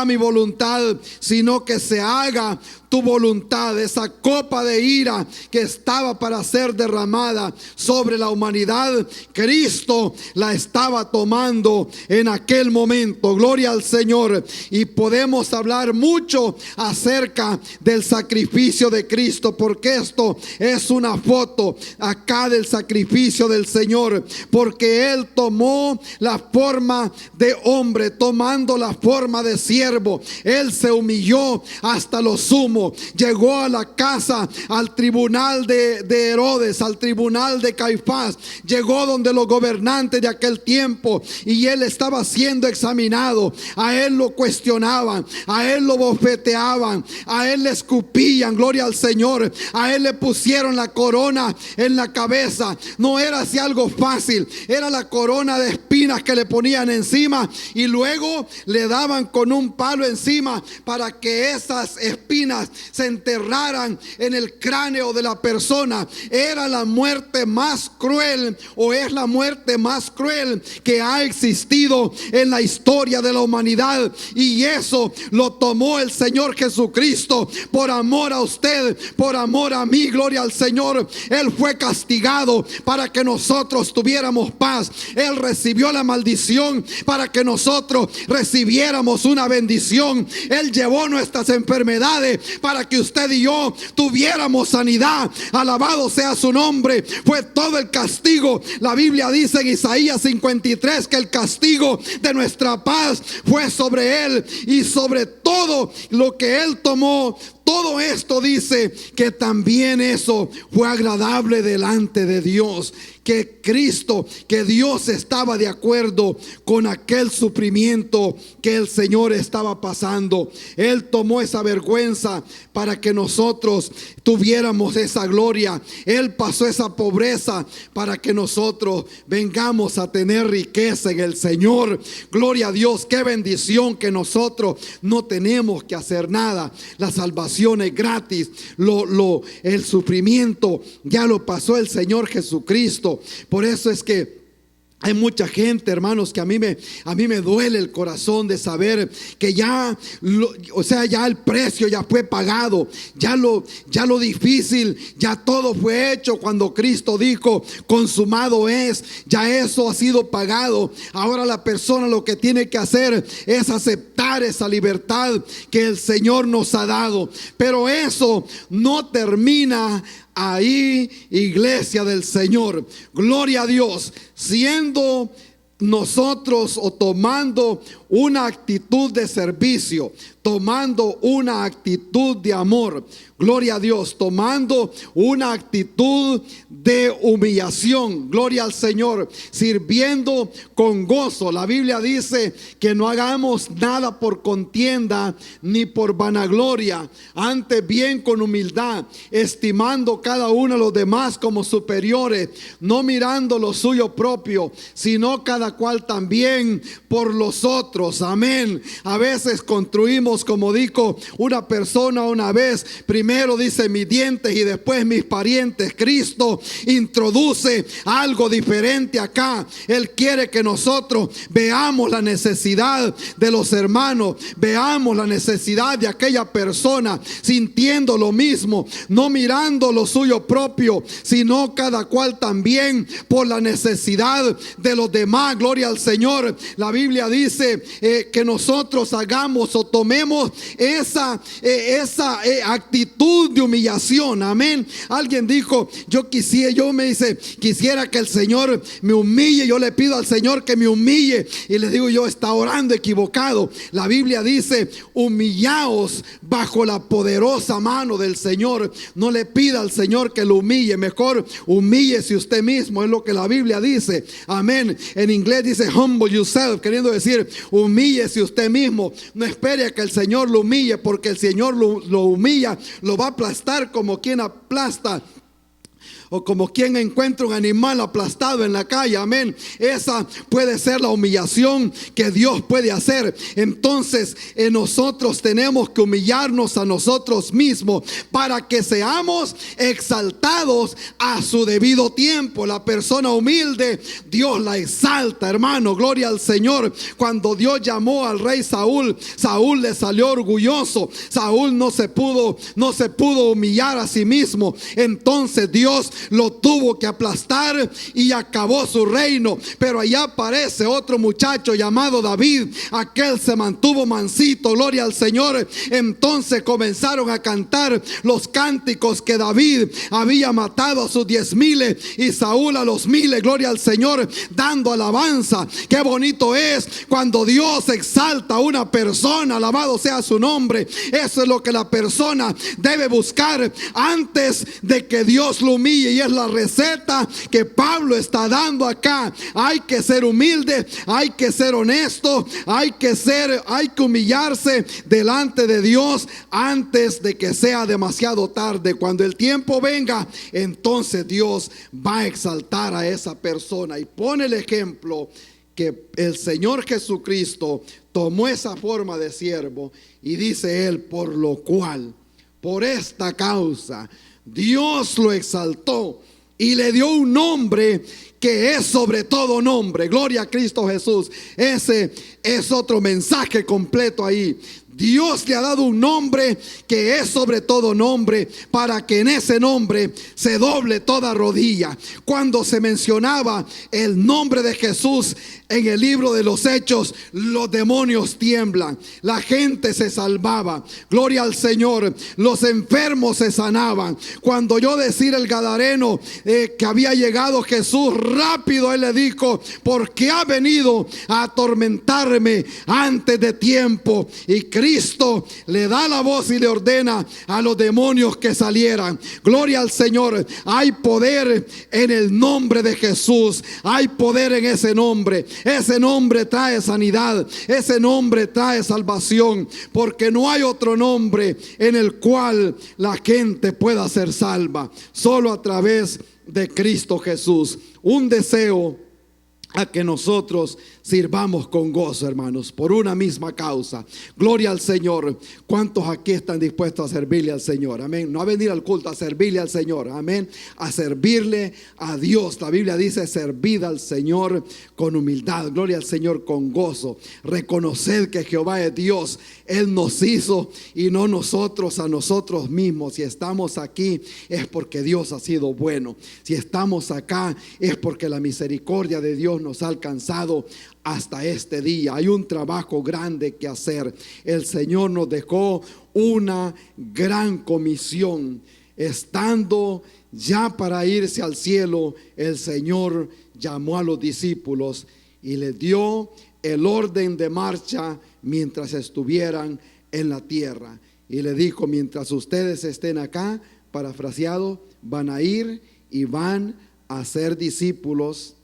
mi voluntad, sino que se haga tu voluntad. Esa copa de ira que estaba para ser derramada sobre la humanidad, Cristo la estaba tomando en aquel momento. Gloria al Señor. Y podemos hablar mucho acerca del sacrificio de Cristo, porque esto es una foto acá del sacrificio del Señor, porque Él tomó la forma de hombre, tomando la forma de siervo. Él se humilló hasta lo sumo. Llegó a la casa, al tribunal de Herodes, al tribunal de Caifás. Llegó donde los gobernantes de aquel tiempo, y Él estaba siendo examinado. A Él lo cuestionaban, a Él lo bofeteaban, a Él le escupían. Gloria al Señor. A Él le pusieron la corona en la cabeza. No era así algo fácil, era la corona de espinas que le ponían encima, y luego le daban con un palo encima para que esas espinas se enterraran en el cráneo de la persona. Era la muerte más cruel, o es la muerte más cruel que ha existido en la historia de la humanidad, y eso lo tomó el Señor Jesucristo por amor a usted, por amor a mí. Gloria al Señor. Él fue castigado para que nosotros tuviéramos paz. Él recibió la maldición para que nosotros recibiéramos una bendición. Él llevó nuestras enfermedades para que usted y yo tuviéramos sanidad. Alabado sea su nombre. Fue todo el castigo. La Biblia dice en Isaías 53 que el castigo de nuestra paz fue sobre Él, y sobre todo lo que Él tomó, todo esto dice que también eso fue agradable delante de Dios. Que Cristo, que Dios estaba de acuerdo con aquel sufrimiento que el Señor estaba pasando. Él tomó esa vergüenza para que nosotros tuviéramos esa gloria. Él pasó esa pobreza para que nosotros vengamos a tener riqueza en el Señor. Gloria a Dios. Qué bendición que nosotros no tenemos que hacer nada. La salvación es gratis. El sufrimiento ya lo pasó el Señor Jesucristo. Por eso es que hay mucha gente, hermanos, que a mí me duele el corazón de saber que ya el precio ya fue pagado, ya lo difícil, ya todo fue hecho. Cuando Cristo dijo consumado es, ya eso ha sido pagado. Ahora la persona lo que tiene que hacer es aceptar esa libertad que el Señor nos ha dado. Pero eso no termina ahí, iglesia del Señor. Gloria a Dios. Siendo nosotros, o tomando una actitud de servicio, tomando una actitud de amor, gloria a Dios, tomando una actitud de humillación, gloria al Señor, sirviendo con gozo. La Biblia dice que no hagamos nada por contienda ni por vanagloria, antes bien con humildad, estimando cada uno a los demás como superiores, no mirando lo suyo propio, sino cada cual también por los otros. Amén. A veces construimos, como dijo una persona una vez, primero dice mis dientes y después mis parientes. Cristo introduce algo diferente acá. Él quiere que nosotros veamos la necesidad de los hermanos, veamos la necesidad de aquella persona, sintiendo lo mismo, no mirando lo suyo propio, sino cada cual también por la necesidad de los demás. Gloria al Señor. La Biblia dice que nosotros hagamos o tomemos esa actitud de humillación. Amén. Alguien dijo, quisiera que el Señor me humille. Yo le pido al Señor que me humille, y le digo yo, está orando equivocado. La Biblia dice, humillaos bajo la poderosa mano del Señor. No le pida al Señor que lo humille, mejor humíllese usted mismo, es lo que la Biblia dice. Amén. En inglés dice humble yourself, queriendo decir humíllese usted mismo. No espere a que el Señor lo humille, porque el Señor lo humilla, lo va a aplastar como quien aplasta, o como quien encuentra un animal aplastado en la calle. Amén. Esa puede ser la humillación que Dios puede hacer. Entonces nosotros tenemos que humillarnos a nosotros mismos para que seamos exaltados a su debido tiempo. La persona humilde, Dios la exalta, hermano. Gloria al Señor. Cuando Dios llamó al rey Saúl, Saúl le salió orgulloso. Saúl no se pudo humillar a sí mismo. Entonces Dios lo tuvo que aplastar y acabó su reino. Pero allá aparece otro muchacho llamado David. Aquel se mantuvo mansito, gloria al Señor. Entonces comenzaron a cantar los cánticos que David había matado a sus 10,000 y Saúl a los 1,000, gloria al Señor, dando alabanza. Qué bonito es cuando Dios exalta a una persona, alabado sea su nombre. Eso es lo que la persona debe buscar antes de que Dios lo humille, y es la receta que Pablo está dando acá. Hay que ser humilde, hay que ser honesto, hay que humillarse delante de Dios antes de que sea demasiado tarde. Cuando el tiempo venga, entonces Dios va a exaltar a esa persona. Y pone el ejemplo que el Señor Jesucristo tomó esa forma de siervo, y dice él: por lo cual, por esta causa, Dios lo exaltó y le dio un nombre que es sobre todo nombre. Gloria a Cristo Jesús. Ese es otro mensaje completo ahí. Dios le ha dado un nombre que es sobre todo nombre, para que en ese nombre se doble toda rodilla. Cuando se mencionaba el nombre de Jesús en el libro de los Hechos, los demonios tiemblan, la gente se salvaba, gloria al Señor, los enfermos se sanaban. Cuando oyó decir el gadareno que había llegado Jesús, rápido él le dijo: porque ha venido a atormentarme antes de tiempo. Y Cristo le da la voz y le ordena a los demonios que salieran. Gloria al Señor. Hay poder en el nombre de Jesús, hay poder en ese nombre. Ese nombre trae sanidad, ese nombre trae salvación, porque no hay otro nombre en el cual la gente pueda ser salva, solo a través de Cristo Jesús. Un deseo a que nosotros sirvamos con gozo, hermanos, por una misma causa. Gloria al Señor. ¿Cuántos aquí están dispuestos a servirle al Señor? Amén. No a venir al culto, a servirle al Señor. Amén. A servirle a Dios. La Biblia dice: servid al Señor con humildad. Gloria al Señor con gozo. Reconoced que Jehová es Dios. Él nos hizo y no nosotros a nosotros mismos. Si estamos aquí es porque Dios ha sido bueno. Si estamos acá es porque la misericordia de Dios nos ha alcanzado hasta este día. Hay un trabajo grande que hacer. El Señor nos dejó una gran comisión. Estando ya para irse al cielo, el Señor llamó a los discípulos y les dio el orden de marcha mientras estuvieran en la tierra. Y le dijo: mientras ustedes estén acá, parafraseado, van a ir y van a ser discípulos,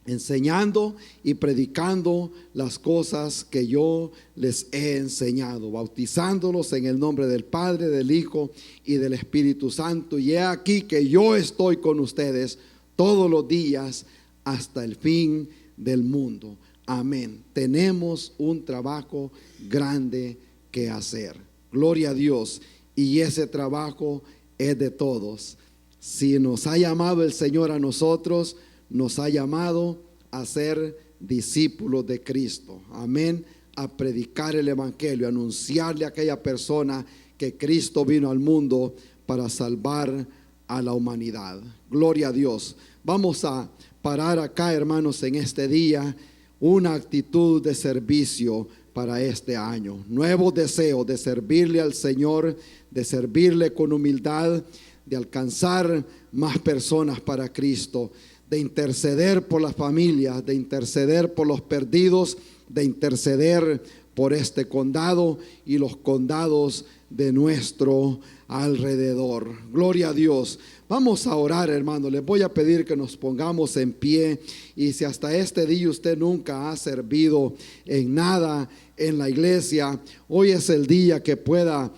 enseñando y predicando las cosas que yo les he enseñado, bautizándolos en el nombre del Padre, del Hijo y del Espíritu Santo. Y he aquí que yo estoy con ustedes todos los días hasta el fin del mundo. Amén. Tenemos un trabajo grande que hacer. Gloria a Dios. Y ese trabajo es de todos. Si nos ha llamado el Señor a nosotros, nos ha llamado a ser discípulos de Cristo. Amén. A predicar el evangelio, a anunciarle a aquella persona que Cristo vino al mundo para salvar a la humanidad. Gloria a Dios. Vamos a parar acá, hermanos, en este día, una actitud de servicio para este año. Nuevo deseo de servirle al Señor, de servirle con humildad, de alcanzar más personas para Cristo, de interceder por las familias, de interceder por los perdidos, de interceder por este condado y los condados de nuestro alrededor. Gloria a Dios. Vamos a orar, hermano. Les voy a pedir que nos pongamos en pie. Y si hasta este día usted nunca ha servido en nada en la iglesia, hoy es el día que pueda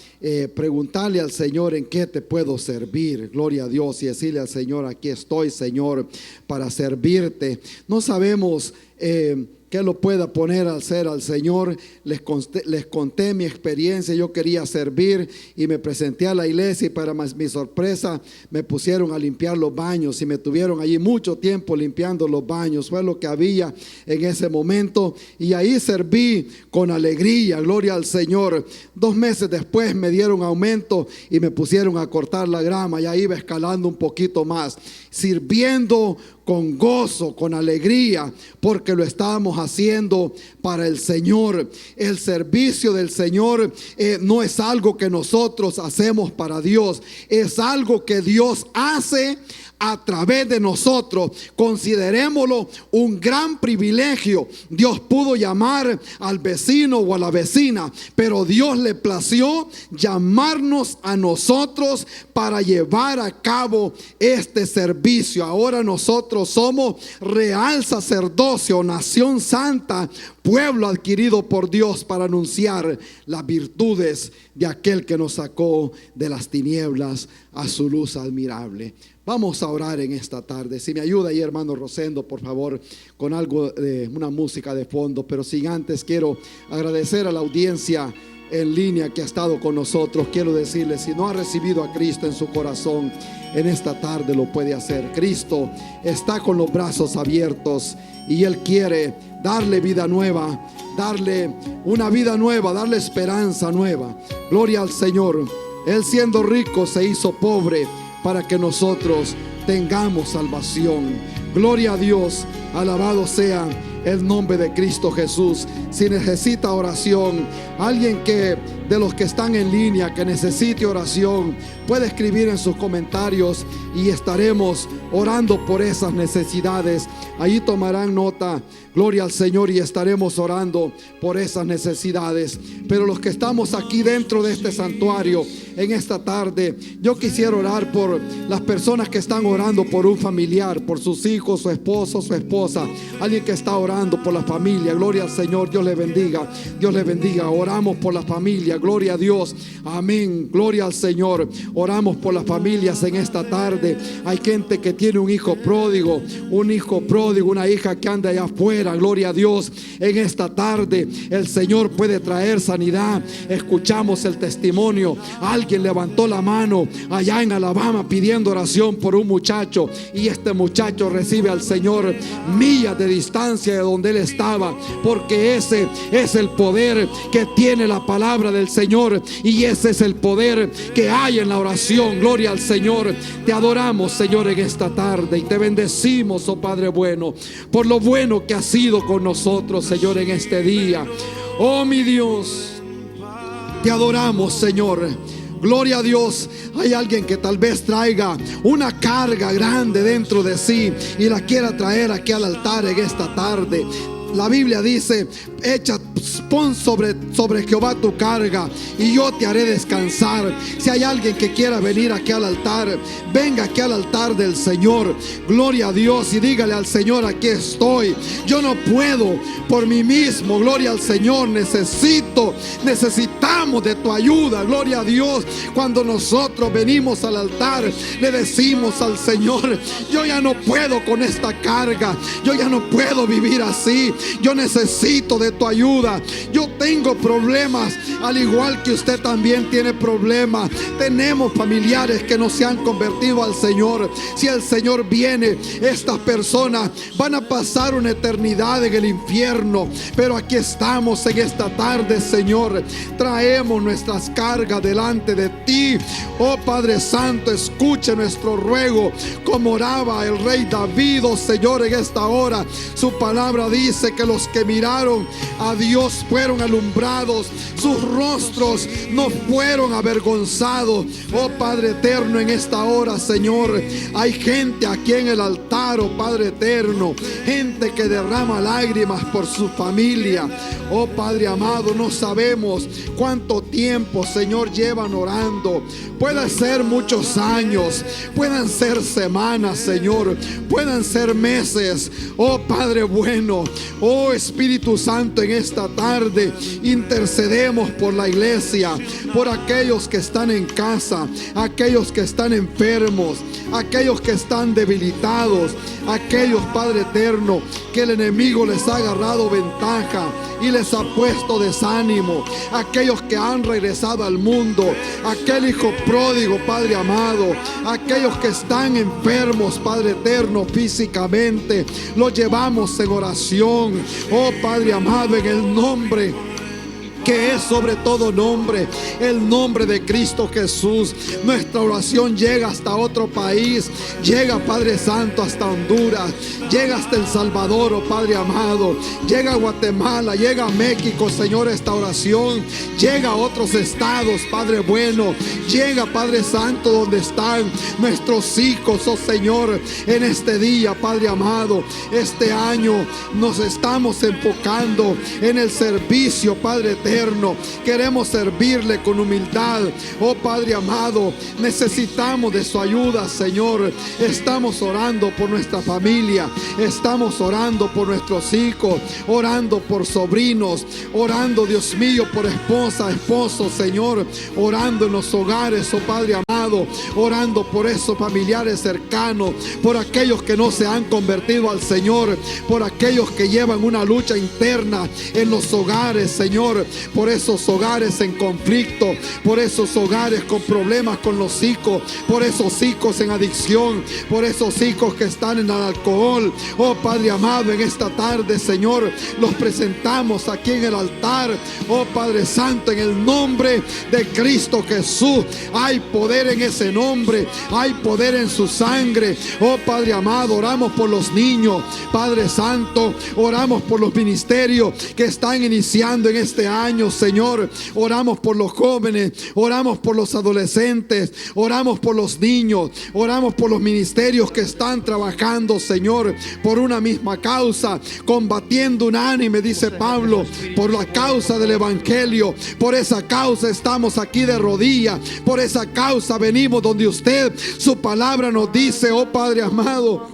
preguntarle al Señor: ¿en qué te puedo servir? Gloria a Dios. Y decirle al Señor: aquí estoy, Señor, para servirte. No sabemos que lo pueda poner al ser al Señor. Les conté mi experiencia. Yo quería servir y me presenté a la iglesia, y para mi sorpresa me pusieron a limpiar los baños y me tuvieron allí mucho tiempo limpiando los baños. Fue lo que había en ese momento, y ahí serví con alegría. Gloria al Señor. 2 meses después me dieron aumento y me pusieron a cortar la grama, y ahí iba escalando un poquito más, sirviendo con gozo, con alegría, porque lo estábamos haciendo para el Señor. El servicio del Señor no es algo que nosotros hacemos para Dios, es algo que Dios hace a través de nosotros. Considerémoslo un gran privilegio. Dios pudo llamar al vecino o a la vecina, pero Dios le plació llamarnos a nosotros para llevar a cabo este servicio. Ahora nosotros somos real sacerdocio, nación santa, pueblo adquirido por Dios, para anunciar las virtudes de aquel que nos sacó de las tinieblas a su luz admirable. Vamos a orar en esta tarde. Si me ayuda ahí, hermano Rosendo, por favor, con algo de una música de fondo. Pero sin antes, quiero agradecer a la audiencia en línea que ha estado con nosotros. Quiero decirles: si no ha recibido a Cristo en su corazón, en esta tarde lo puede hacer. Cristo está con los brazos abiertos y Él quiere darle vida nueva, darle una vida nueva, darle esperanza nueva. Gloria al Señor. Él, siendo rico, se hizo pobre para que nosotros tengamos salvación. Gloria a Dios. Alabado sea el nombre de Cristo Jesús. Si necesita oración, alguien que de los que están en línea que necesite oración, puede escribir en sus comentarios y estaremos orando por esas necesidades. Ahí tomarán nota. Gloria al Señor, y estaremos orando por esas necesidades. Pero los que estamos aquí dentro de este santuario en esta tarde, yo quisiera orar por las personas que están orando por un familiar, por sus hijos, su esposo, su esposa, alguien que está orando por la familia. Gloria al Señor. Dios le bendiga. Dios le bendiga. Oramos por la familia. Gloria a Dios. Amén. Gloria al Señor. Oramos por las familias en esta tarde. Hay gente que tiene un hijo pródigo, una hija que anda allá afuera. Gloria a Dios. En esta tarde el Señor puede traer sanidad. Escuchamos el testimonio. Alguien levantó la mano allá en Alabama pidiendo oración por un muchacho, y este muchacho recibe al Señor millas de distancia de donde él estaba, porque ese es el poder que tiene la palabra del Señor, y ese es el poder que hay en la oración. Gloria al Señor. Te adoramos, Señor, en esta tarde, y te bendecimos, oh Padre bueno, por lo bueno que has sido con nosotros, Señor, en este día. Oh mi Dios, te adoramos, Señor. Gloria a Dios. Hay alguien que tal vez traiga una carga grande dentro de sí y la quiera traer aquí al altar en esta tarde. La Biblia dice: pon sobre Jehová tu carga y yo te haré descansar. Si hay alguien que quiera venir aquí al altar, venga aquí al altar del Señor. Gloria a Dios. Y dígale al Señor: aquí estoy. Yo no puedo por mí mismo. Gloria al Señor. Necesitamos de tu ayuda. Gloria a Dios. Cuando nosotros venimos al altar, le decimos al Señor: yo ya no puedo con esta carga. Yo ya no puedo vivir así. Yo necesito de tu ayuda. Yo tengo problemas, al igual que usted también tiene problemas. Tenemos familiares que no se han convertido al Señor. Si el Señor viene, estas personas van a pasar una eternidad en el infierno. Pero aquí estamos en esta tarde, Señor. Traemos nuestras cargas delante de ti. Oh Padre Santo, escuche nuestro ruego, como oraba el rey David. Oh Señor, en esta hora su palabra dice que los que miraron a Dios fueron alumbrados, sus rostros no fueron avergonzados. Oh Padre eterno, en esta hora, Señor, hay gente aquí en el altar, oh Padre eterno, gente que derrama lágrimas por su familia. Oh Padre amado, no sabemos cuánto cuánto tiempo, Señor, llevan orando. Puede ser muchos años, puedan ser semanas, Señor, puedan ser meses. Oh Padre bueno, oh Espíritu Santo, en esta tarde intercedemos por la iglesia, por aquellos que están en casa, aquellos que están enfermos, aquellos que están debilitados, aquellos, Padre eterno, que el enemigo les ha agarrado ventaja y les ha puesto desánimo, aquellos que han regresado al mundo, aquel hijo pródigo, Padre amado, aquellos que están enfermos, Padre eterno, físicamente, los llevamos en oración, oh Padre amado, en el nombre que es sobre todo nombre, el nombre de Cristo Jesús. Nuestra oración llega hasta otro país, llega, Padre Santo, hasta Honduras, llega hasta El Salvador, oh Padre amado, llega a Guatemala, llega a México, Señor, esta oración llega a otros estados, Padre bueno, llega, Padre Santo, donde están nuestros hijos, oh Señor, en este día, Padre amado. Este año nos estamos enfocando en el servicio, Padre eterno. Queremos servirle con humildad, oh Padre amado. Necesitamos de su ayuda, Señor. Estamos orando por nuestra familia, estamos orando por nuestros hijos, orando por sobrinos, orando, Dios mío, por esposa, esposo, Señor, orando en los hogares, oh Padre amado, orando por esos familiares cercanos, por aquellos que no se han convertido al Señor, por aquellos que llevan una lucha interna en los hogares, Señor, por esos hogares en conflicto, por esos hogares con problemas con los hijos, por esos hijos en adicción, por esos hijos que están en el alcohol. Oh Padre amado, en esta tarde, Señor, los presentamos aquí en el altar. Oh Padre Santo, en el nombre de Cristo Jesús, hay poder en ese nombre, hay poder en su sangre. Oh Padre amado, oramos por los niños, Padre Santo, oramos por los ministerios que están iniciando en este año, Señor, oramos por los jóvenes, oramos por los adolescentes, oramos por los niños, oramos por los ministerios que están trabajando, Señor, por una misma causa, combatiendo unánime, dice Pablo, por la causa del evangelio. Por esa causa estamos aquí de rodillas, por esa causa venimos donde usted, su palabra nos dice, oh Padre amado,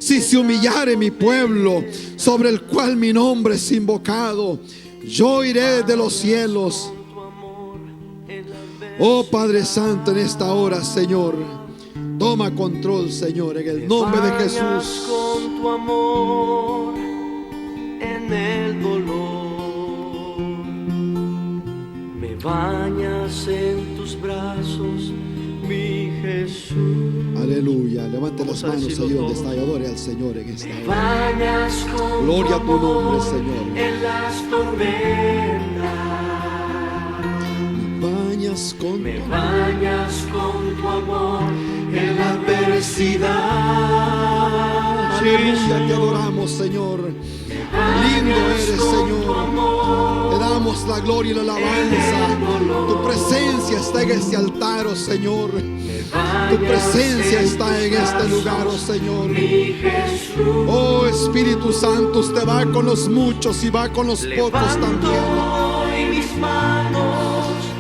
si se humillare mi pueblo, sobre el cual mi nombre es invocado, yo iré desde los cielos. Oh Padre Santo, en esta hora, Señor, toma control, Señor, en el nombre de Jesús. Con tu amor en el dolor, me bañas en tus brazos, mi Jesús. Aleluya, levante Vamos las a manos decirlo ahí donde todo. está y adore al Señor en esta Me hora. bañas con Gloria a tu nombre, amor Señor. en las tormentas. Bañas con Me tu bañas con tu amor en la adversidad. Aleluya, te adoramos, Señor. Lindo eres, Señor. Te damos la gloria y la alabanza. Tu presencia está en este altar, oh Señor. Tu presencia está en este lugar, oh Señor. Oh Espíritu Santo, usted va con los muchos y va con los pocos también.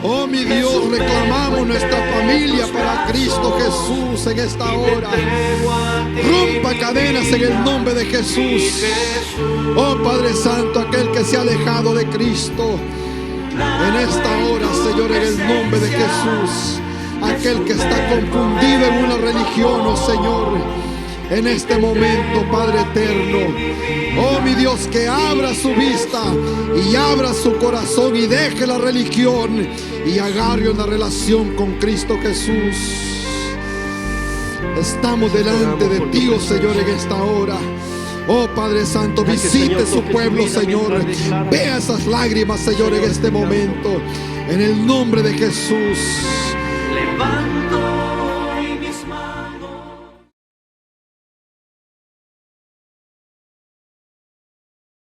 Oh mi Dios, reclamamos nuestra familia para Cristo Jesús en esta hora. Rompa cadenas en el nombre de Jesús. Oh Padre Santo, aquel que se ha alejado de Cristo, en esta hora, Señor, en el nombre de Jesús, aquel que está confundido en una religión, oh Señor, en este momento, Padre eterno, oh mi Dios, que abra su vista y abra su corazón y deje la religión y agarre una relación con Cristo Jesús. Estamos delante de ti, oh Señor, en esta hora. Oh Padre Santo, visite su pueblo, Señor. Vea esas lágrimas, Señor, en este momento, en el nombre de Jesús. Levanta